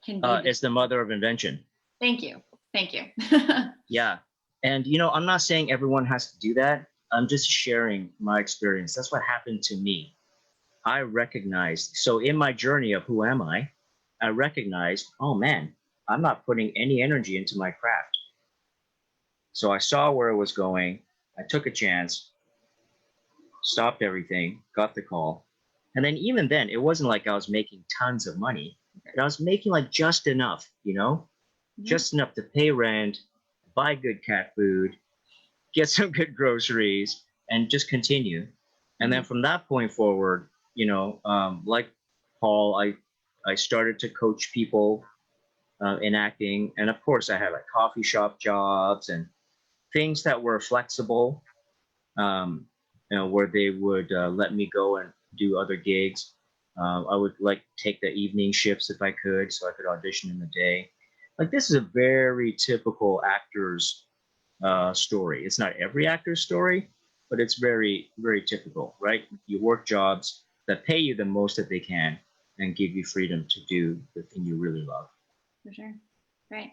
A: can be.
C: It's the mother of invention.
A: Thank you. Thank you.
C: Yeah. And, you know, I'm not saying everyone has to do that. I'm just sharing my experience. That's what happened to me. I recognized, so in my journey of who am I recognized, oh man, I'm not putting any energy into my craft. So I saw where it was going. I took a chance, stopped everything, got the call. And then even then, it wasn't like I was making tons of money, but I was making like just enough, you know, just enough to pay rent, buy good cat food, get some good groceries, and just continue. And then from that point forward, you know, like Paul, I started to coach people in acting. And of course, I had like coffee shop jobs and things that were flexible, you know, where they would let me go and do other gigs. I would like take the evening shifts if I could, so I could audition in the day. Like this is a very typical actor's story. It's not every actor's story, but it's very, very typical, right? You work jobs that pay you the most that they can and give you freedom to do the thing you really love.
A: For sure. Right.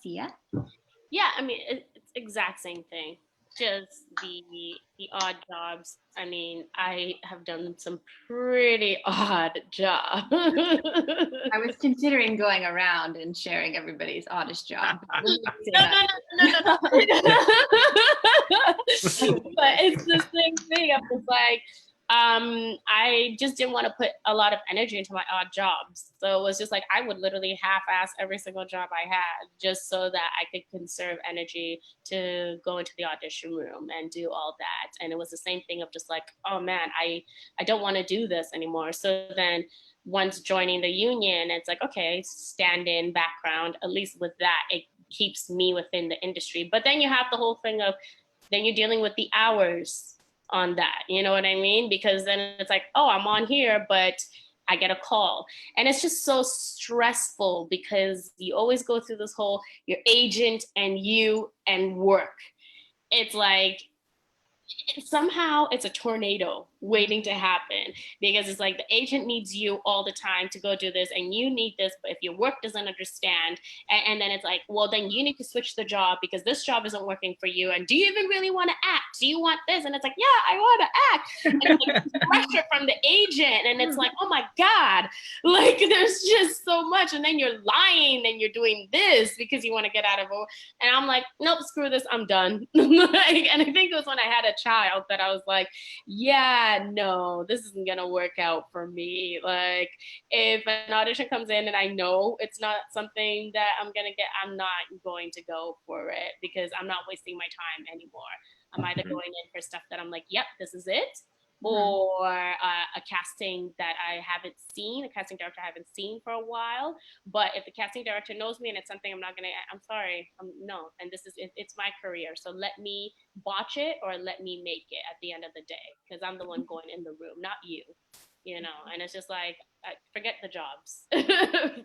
A: Sia?
D: Yeah, I mean, it's exact same thing. Just the odd jobs. I mean, I have done some pretty odd jobs.
A: I was considering going around and sharing everybody's oddest job.
D: No. But it's the same thing. I'm just like, I just didn't want to put a lot of energy into my odd jobs. So it was just like I would literally half-ass every single job I had just so that I could conserve energy to go into the audition room and do all that. And it was the same thing of just like, oh man, I don't want to do this anymore. So then once joining the union, it's like, okay, stand in background, at least with that, it keeps me within the industry. But then you have the whole thing of then you're dealing with the hours on that, you know what I mean? Because then it's like, oh, I'm on here, but I get a call. And it's just so stressful because you always go through this whole your agent and you and work. It's like somehow it's a tornado waiting to happen because it's like the agent needs you all the time to go do this and you need this, but if your work doesn't understand, and then it's like, well, then you need to switch the job because this job isn't working for you, and do you even really want to act? Do you want this? And it's like, yeah, I want to act. And it's like pressure from the agent, and it's like, oh my god, like there's just so much, and then you're lying and you're doing this because you want to get out of it. And I'm like, nope, screw this, I'm done. Like, and I think it was when I had a child that I was like, yeah, no, this isn't gonna work out for me. Like if an audition comes in and I know it's not something that I'm gonna get, I'm not going to go for it because I'm not wasting my time anymore. I'm either going in for stuff that I'm like, yep, this is it, or a casting that I haven't seen, a casting director I haven't seen for a while. But if the casting director knows me and it's something I'm not gonna, I'm sorry, no. And this is it's my career, so let me botch it or let me make it at the end of the day because I'm the one going in the room, not you. You know, and it's just like forget the jobs.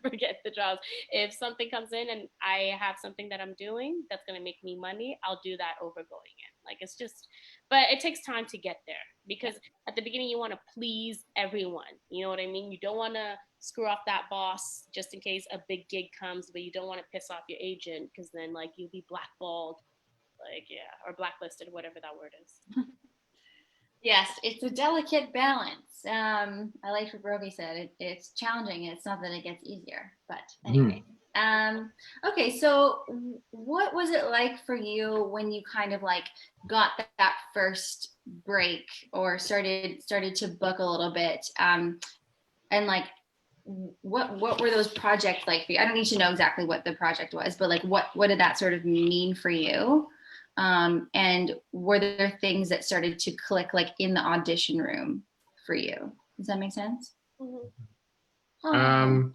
D: Forget the jobs. If something comes in and I have something that I'm doing that's going to make me money, I'll do that over going in. Like it's just, but it takes time to get there because at the beginning you want to please everyone. You know what I mean? You don't want to screw off that boss just in case a big gig comes, but you don't want to piss off your agent because then like you'll be blackballed, like, yeah, or blacklisted, whatever that word is.
A: Yes, it's a delicate balance. I like what Raugi said. It's challenging. It's not that it gets easier, but anyway. Okay, so what was it like for you when you kind of like got that first break or started to book a little bit? And like, what were those projects like for you? I don't need to know exactly what the project was, but like, what did that sort of mean for you? And were there things that started to click like in the audition room for you? Does that make sense?
B: I'm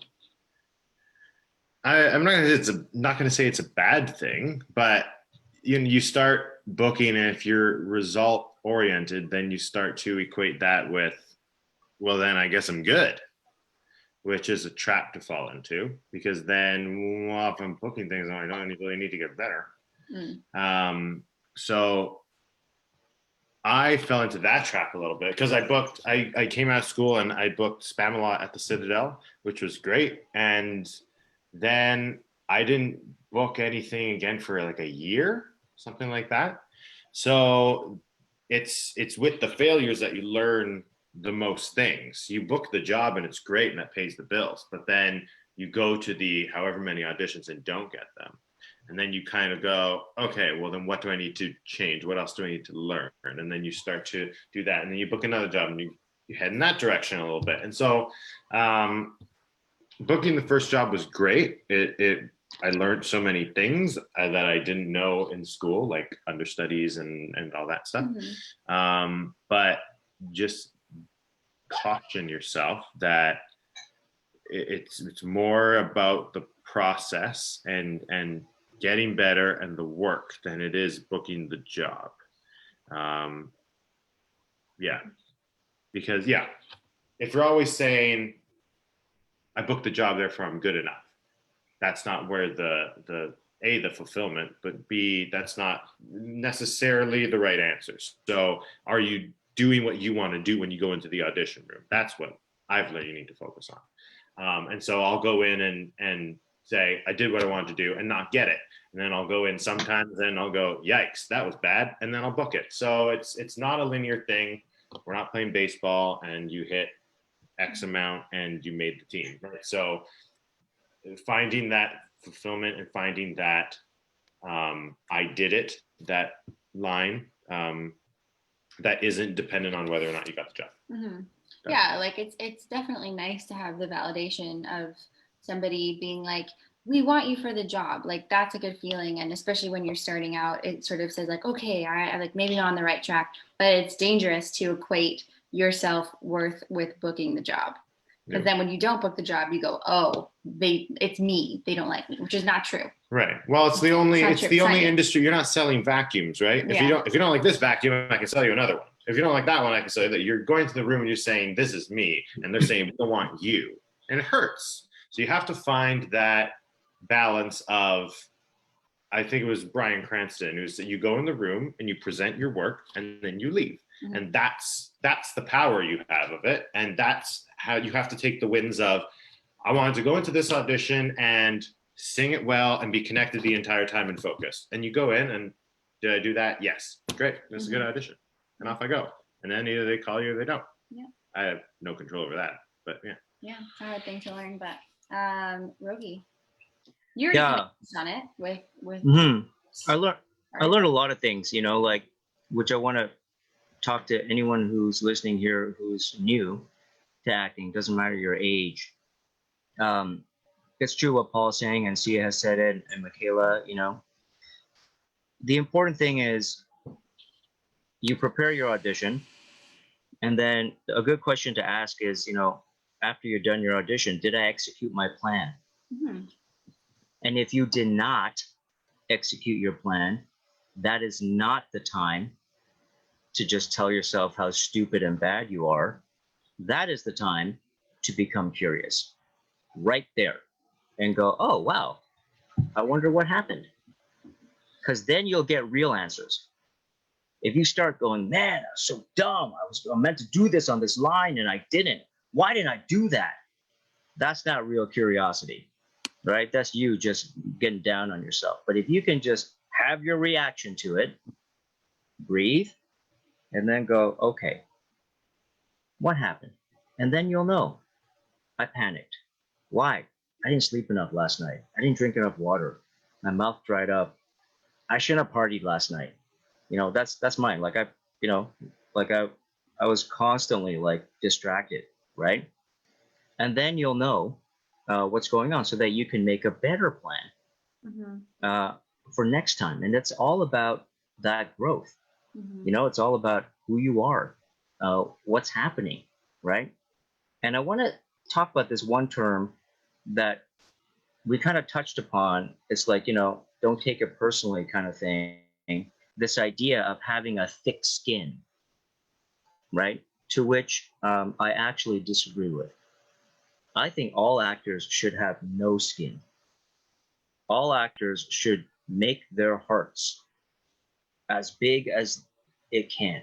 B: not going to say it's a bad thing, but you start booking, and if you're result oriented, then you start to equate that with, well, then I guess I'm good, which is a trap to fall into, because then, well, if I'm booking things, I don't really need to get better. So I fell into that trap a little bit because I came out of school and I booked Spamalot at the Citadel, which was great. And then I didn't book anything again for like a year, something like that. So it's with the failures that you learn the most things. You book the job and it's great and that pays the bills, but then you go to the however many auditions and don't get them. And then you kind of go, okay, well then what do I need to change? What else do I need to learn? And then you start to do that. And then you book another job and you head in that direction a little bit. And so booking the first job was great. I learned so many things that I didn't know in school, like understudies and all that stuff. But just caution yourself that it's more about the process and getting better and the work than it is booking the job. Because if you're always saying I booked the job, therefore I'm good enough, that's not where the fulfillment, but B, that's not necessarily the right answers. So are you doing what you want to do when you go into the audition room? That's what I've learned you need to focus on. And so I'll go in and say, I did what I wanted to do and not get it. And then I'll go in sometimes and I'll go, yikes, that was bad. And then I'll book it. So it's not a linear thing. We're not playing baseball and you hit X amount and you made the team, right? So finding that fulfillment and finding that I did it, that line, that isn't dependent on whether or not you got the job.
A: Yeah, like it's definitely nice to have the validation of somebody being like, we want you for the job. Like that's a good feeling. And especially when you're starting out, it sort of says like, okay, I like maybe not on the right track, but it's dangerous to equate your self-worth with booking the job. Because then when you don't book the job, you go, oh, it's me. They don't like me, which is not true.
B: Right. Well, it's the only industry. You're not selling vacuums, right?
A: Yeah.
B: If you don't like this vacuum, I can sell you another one. If you don't like that one, I can sell you that. You're going to the room and you're saying, this is me. And they're saying, we don't want you. And it hurts. So you have to find that balance of, I think it was Bryan Cranston, who said you go in the room and you present your work and then you leave. And that's the power you have of it. And that's how you have to take the wins of, I wanted to go into this audition and sing it well and be connected the entire time and focused. And you go in and, did I do that? Yes. Great. This is a good audition. And off I go. And then either they call you or they don't.
A: Yeah. I
B: have no control over that, but yeah.
A: Yeah, it's a hard thing to learn, but Raugi, you're on it with
C: I learned a lot of things, like, which I want to talk to anyone who's listening here who's new to acting. Doesn't matter your age. It's true what Paul's saying, and Sia has said it, and Makayla. The important thing is you prepare your audition, and then a good question to ask is, after you're done your audition, did I execute my plan? And if you did not execute your plan, that is not the time to just tell yourself how stupid and bad you are. That is the time to become curious right there and go, oh, wow, I wonder what happened. Because then you'll get real answers. If you start going, man, I was so dumb. I meant to do this on this line and I didn't. Why didn't I do that? that's not real curiosity, right? That's you just getting down on yourself. But if you can just have your reaction to it, breathe, and then go, okay, what happened? And then you'll know. I panicked. Why? I didn't sleep enough last night. I didn't drink enough water. My mouth dried up. I shouldn't have partied last night. You know, that's mine. Like you know, like I was constantly like distracted, right? And then you'll know what's going on so that you can make a better plan for next time. And it's all about that growth. You know, it's all about who you are, what's happening, right? And I want to talk about this one term that we kind of touched upon. It's like, you know, don't take it personally kind of thing. This idea of having a thick skin, right? To which I actually disagree with. I think all actors should have no skin. All actors should make their hearts as big as it can,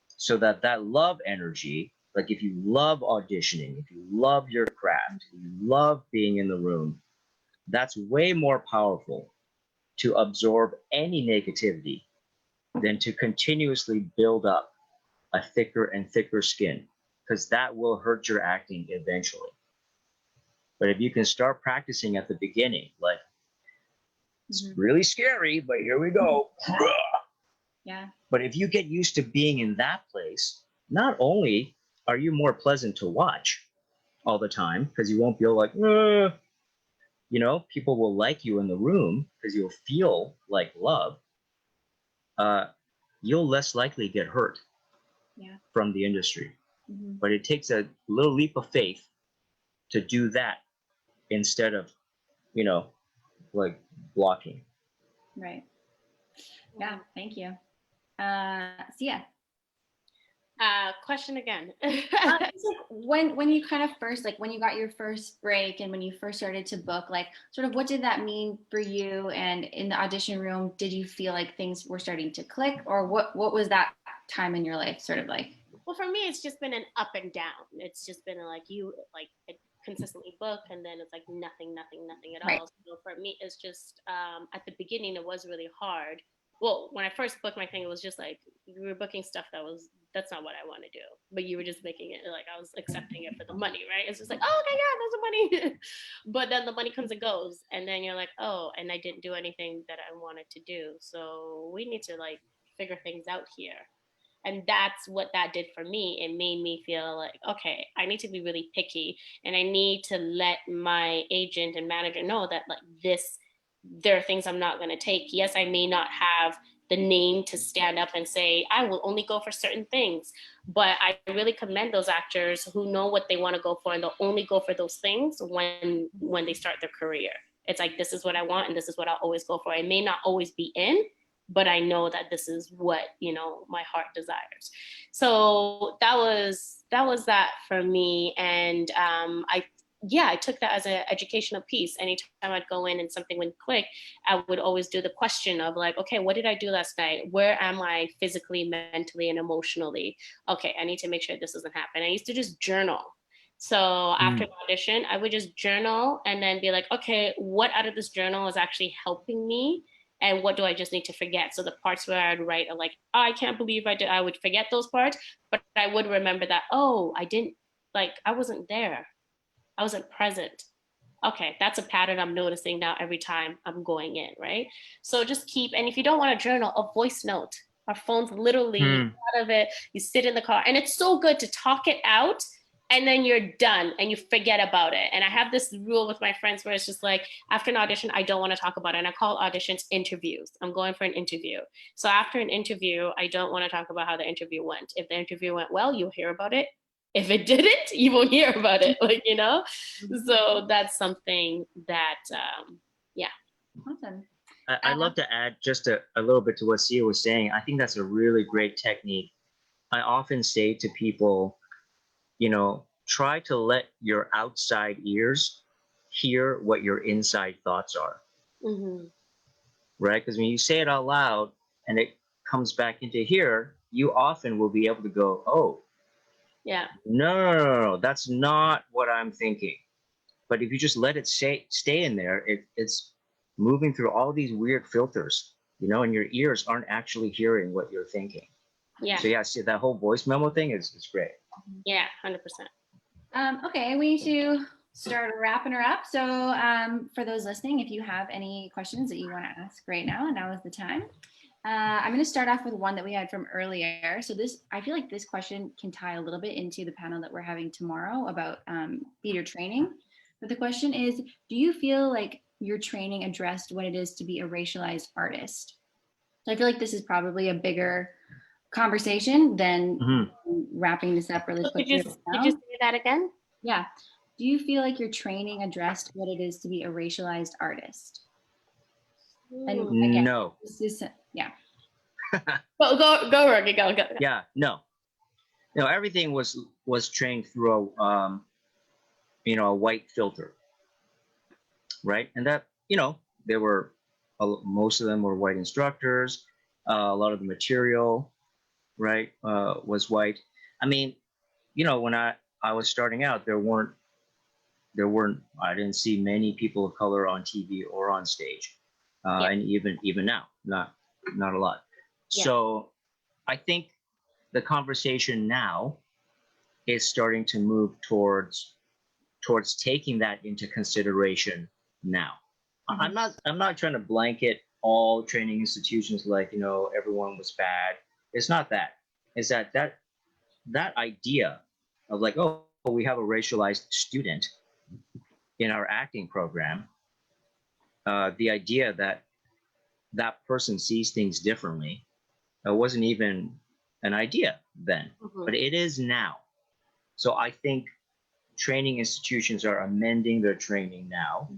C: so that that love energy, like if you love auditioning, if you love your craft, if you love being in the room, that's way more powerful to absorb any negativity than to continuously build up a thicker and thicker skin, because that will hurt your acting eventually. But if you can start practicing at the beginning, like it's really scary, but here we go.
A: Yeah.
C: But if you get used to being in that place, not only are you more pleasant to watch all the time, because you won't feel like, you know, people will like you in the room because you'll feel like love. You'll less likely get hurt from the industry. But it takes a little leap of faith to do that instead of, you know, like blocking.
A: Right. Yeah. Thank you. Sia.
D: Question again.
A: When you kind of first, like when you got your first break and when you first started to book, like sort of what did that mean for you? And in the audition room, did you feel like things were starting to click, or what was that time in your life sort of like?
D: Well, for me, it's just been an up and down. It's just been like consistently book, and then it's like nothing at all. So for me, it's just at the beginning, it was really hard. Well, when I first booked my thing, it was just like you were booking stuff that's not what I want to do, but you were just making it like I was accepting it for the money, right? It's just like, oh, okay, yeah, there's the money. But then the money comes and goes, and then you're like, oh, and I didn't do anything that I wanted to do. So we need to like figure things out here. And that's what that did for me. It made me feel like, okay, I need to be really picky, and I need to let my agent and manager know that like there are things I'm not going to take. Yes, I may not have the name to stand up and say, I will only go for certain things. But I really commend those actors who know what they want to go for, and they'll only go for those things when they start their career. It's like, this is what I want, and this is what I'll always go for. I may not always be in, but I know that this is what, you know, my heart desires. So that was that for me. And I took that as an educational piece. Anytime I'd go in and something wouldn't click, I would always do the question of like, okay, what did I do last night? Where am I physically, mentally, and emotionally? Okay, I need to make sure this doesn't happen. I used to just journal. So after the audition, I would just journal and then be like, okay, what out of this journal is actually helping me? And what do I just need to forget? So the parts where I'd write are like, oh, I can't believe I would forget those parts, but I would remember that, oh, I wasn't there. I wasn't present. Okay, that's a pattern I'm noticing now every time I'm going in, right? So just keep, and if you don't want to journal, a voice note. Our phones literally out of it. You sit in the car, and it's so good to talk it out, and then you're done and you forget about it. And I have this rule with my friends where it's just like, after an audition, I don't want to talk about it. And I call auditions interviews. I'm going for an interview. So after an interview, I don't want to talk about how the interview went. If the interview went well, you'll hear about it. If it didn't, you won't hear about it, like, you know? So that's something that,
A: Awesome.
C: I'd love to add just a little bit to what Sia was saying. I think that's a really great technique. I often say to people, you know, try to let your outside ears hear what your inside thoughts are. Right? Because when you say it out loud and it comes back into here, you often will be able to go, oh,
D: Yeah.
C: No, that's not what I'm thinking. But if you just let it stay in there, it's moving through all these weird filters, and your ears aren't actually hearing what you're thinking.
D: Yeah.
C: So yeah, see, that whole voice memo thing is great.
D: Yeah, 100%.
A: Okay, we need to start wrapping her up. So for those listening, if you have any questions that you want to ask right now is the time. I'm going to start off with one that we had from earlier. So I feel like this question can tie a little bit into the panel that we're having tomorrow about theater training. But the question is, do you feel like your training addressed what it is to be a racialized artist? So I feel like this is probably a bigger conversation than wrapping this up really quickly.
D: Could you say that again?
A: Yeah. Do you feel like your training addressed what it is to be a racialized artist? And again,
C: no.
A: this is, yeah.
D: Go, Raugi, go.
C: Yeah, no. Everything was trained through a white filter, right? And that, there were most of them were white instructors. A lot of the material, right, was white. I mean, when I was starting out, there weren't. I didn't see many people of color on TV or on stage, and even now, not a lot.
D: Yeah.
C: So, I think the conversation now is starting to move towards taking that into consideration now. I'm not trying to blanket all training institutions like everyone was bad. It's not that. It's that idea of like, oh, we have a racialized student in our acting program. The idea that that person sees things differently wasn't even an idea then, but it is now. So I think training institutions are amending their training now.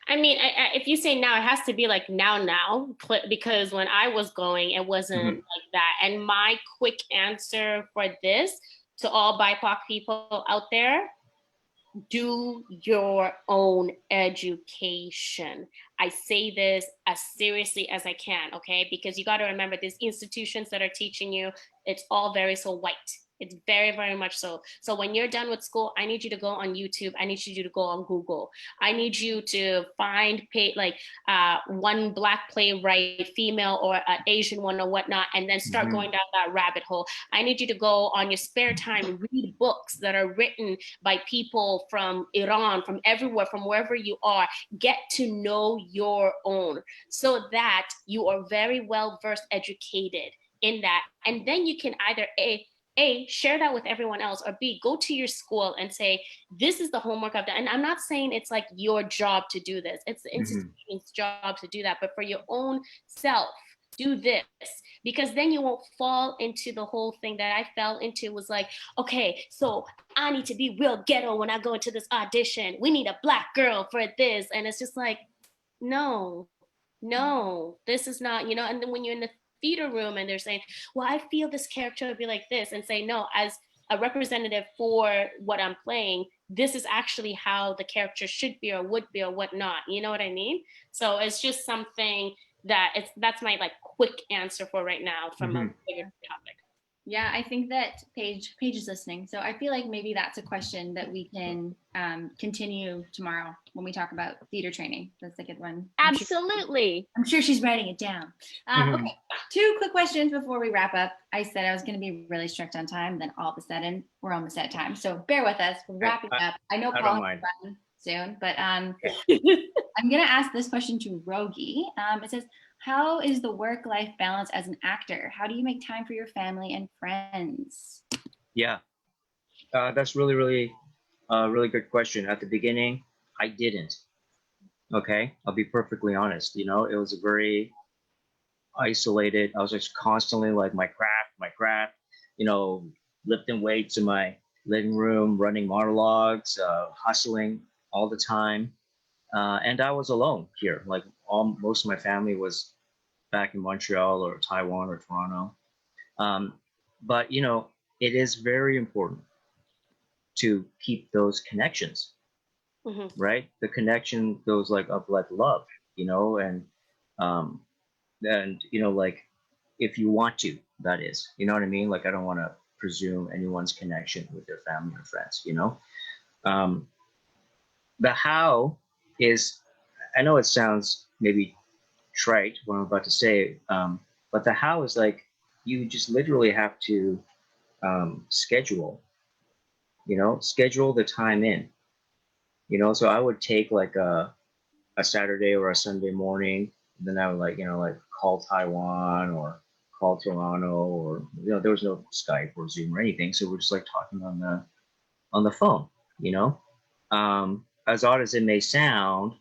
D: I mean, if you say now, it has to be like now, because when I was going, it wasn't like that. And my quick answer for this to all BIPOC people out there: do your own education. I say this as seriously as I can, okay? Because you got to remember, these institutions that are teaching you, it's all very so white. It's very, very much so. So when you're done with school, I need you to go on YouTube. I need you to go on Google. I need you to find one Black playwright, female or an Asian one or whatnot, and then start going down that rabbit hole. I need you to go on your spare time, read books that are written by people from Iran, from everywhere, from wherever you are. Get to know your own so that you are very well versed, educated in that. And then you can either A, share that with everyone else, or B, go to your school and say, this is the homework I've done. And I'm not saying it's like your job to do this. It's the institution's job to do that. But for your own self, do this, because then you won't fall into the whole thing that I fell into, was like, okay, so I need to be real ghetto when I go into this audition. We need a Black girl for this. And it's just like, no, this is not, and then when you're in the theater room and they're saying, well, I feel this character would be like this, and say, no, as a representative for what I'm playing, this is actually how the character should be or would be or whatnot. You know what I mean? So it's just something that's my like quick answer for right now from a bigger topic.
A: Yeah, I think that Paige is listening. So I feel like maybe that's a question that we can continue tomorrow when we talk about theater training. That's a good one.
D: Absolutely.
A: I'm sure she's writing it down. Okay, 2 quick questions before we wrap up. I said I was going to be really strict on time, then all of a sudden we're almost at time. So bear with us. We're wrapping up. I know Paul has run soon, but I'm going to ask this question to Raugi. It says, how is the work-life balance as an actor? How do you make time for your family and friends?
C: Yeah, that's really, really, really good question. At the beginning, I didn't. Okay, I'll be perfectly honest. It was a very isolated. I was just constantly like my craft. Lifting weights in my living room, running monologues, hustling all the time. And I was alone here. Like most of my family was back in Montreal or Taiwan or Toronto. But it is very important to keep those connections, right? The connection goes like of like love, and like if you want to, that is, you know what I mean? Like I don't want to presume anyone's connection with their family or friends, you know? The how is, I know it sounds maybe trite what I'm about to say, but the how is like, you just literally have to schedule, schedule the time in, so I would take like a Saturday or a Sunday morning, and then I would like call Taiwan or call Toronto, or there was no Skype or Zoom or anything, so we're just like talking on the phone, as odd as it may sound,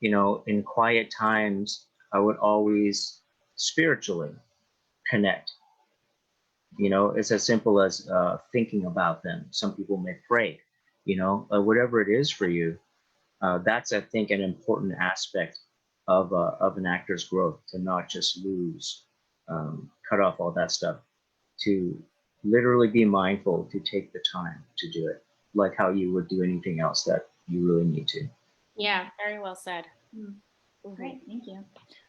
C: in quiet times I would always spiritually connect. It's as simple as thinking about them. Some people may pray, whatever it is for you. That's, I think, an important aspect of an actor's growth, to not just cut off all that stuff, to literally be mindful, to take the time to do it, like how you would do anything else that you really need to.
D: Yeah, very well said.
A: Great, thank you.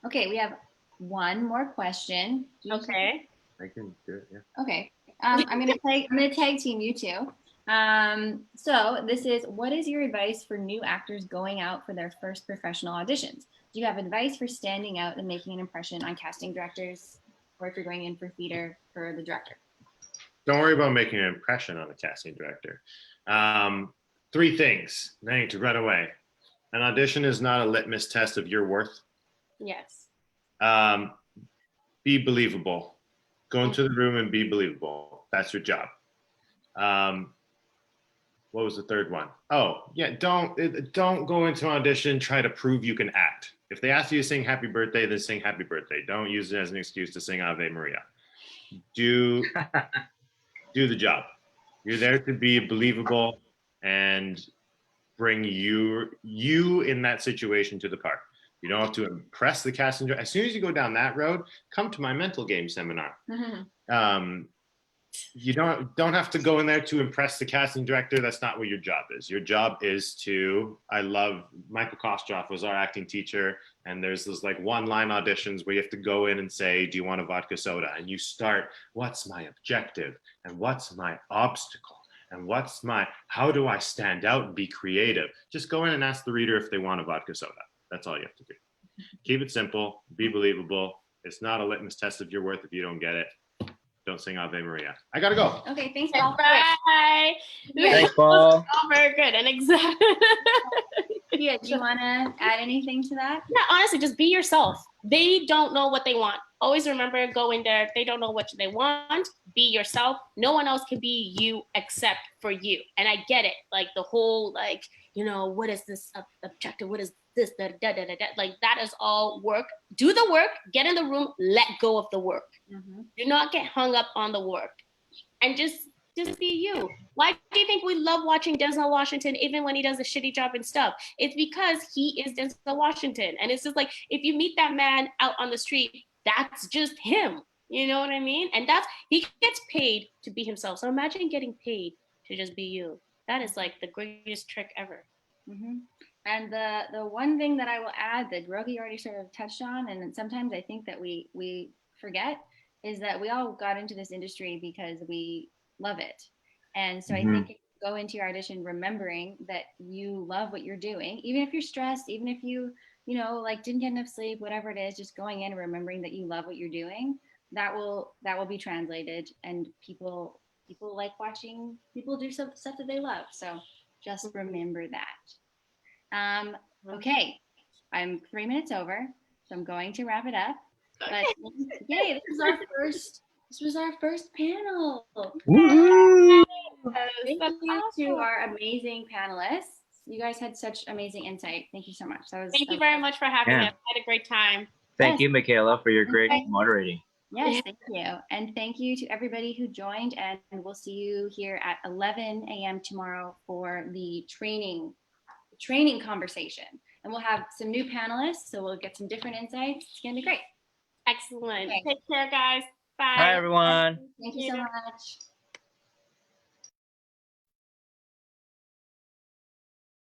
A: Okay, we have one more question.
D: Okay.
B: I can do it, yeah.
A: Okay, I'm gonna tag team you two. So this is, what is your advice for new actors going out for their first professional auditions? Do you have advice for standing out and making an impression on casting directors, or if you're going in for theater, for the director?
B: Don't worry about making an impression on a casting director. 3 things. I need to run away. An audition is not a litmus test of your worth.
D: Yes.
B: Be believable. Go into the room and be believable. That's your job. What was the third one? Oh, yeah, don't go into an audition, try to prove you can act. If they ask you to sing Happy Birthday, then sing Happy Birthday. Don't use it as an excuse to sing Ave Maria. Do the job. You're there to be believable and bring you in that situation to the part. You don't have to impress the casting director. As soon as you go down that road, come to my mental game seminar. You don't have to go in there to impress the casting director. That's not what your job is. Your job is to, I love, Michael Kostroff was our acting teacher, and there's those like one-line auditions where you have to go in and say, do you want a vodka soda? And you start, what's my objective? And what's my obstacle? And how do I stand out and be creative? Just go in and ask the reader if they want a vodka soda. That's all you have to do. Keep it simple, be believable. It's not a litmus test of your worth if you don't get it. Don't sing Ave Maria. I gotta go.
A: Okay, thanks, Paul.
D: Bye.
C: Thanks, Paul.
D: Oh, very good. And exactly.
A: Yeah, do you want to add anything to that?
D: Yeah, honestly, just be yourself. They don't know what they want. Always remember, go in there. They don't know what they want. Be yourself. No one else can be you except for you. And I get it. Like the whole, what is this objective? What is this? Like that is all work. Do the work. Get in the room. Let go of the work. Do not get hung up on the work. And just be you. Why do you think we love watching Denzel Washington even when he does a shitty job and stuff? It's because he is Denzel Washington. And it's just like, if you meet that man out on the street, that's just him. You know what I mean? And he gets paid to be himself. So imagine getting paid to just be you. That is like the greatest trick ever.
A: And the one thing that I will add that Raugi already sort of touched on, and sometimes I think that we forget, is that we all got into this industry because we love it. And so I think if you go into your audition remembering that you love what you're doing, even if you're stressed, even if you didn't get enough sleep, whatever it is, just going in and remembering that you love what you're doing, that will be translated, and people like watching people do stuff that they love. So just remember that. Okay, I'm 3 minutes over, so I'm going to wrap it up. But yay, this was our first panel. Thank you to our amazing panelists. You guys had such amazing insight. Thank you so much.
D: Thank you very much for having us. I had a great time.
C: Thank you, Makayla, for your great moderating.
A: Yes, thank you. And thank you to everybody who joined, and we'll see you here at 11 a.m. tomorrow for the training conversation. And we'll have some new panelists, so we'll get some different insights. It's gonna be great.
D: Excellent. Okay. Take care, guys. Bye.
C: Bye, everyone.
A: Thank you so much.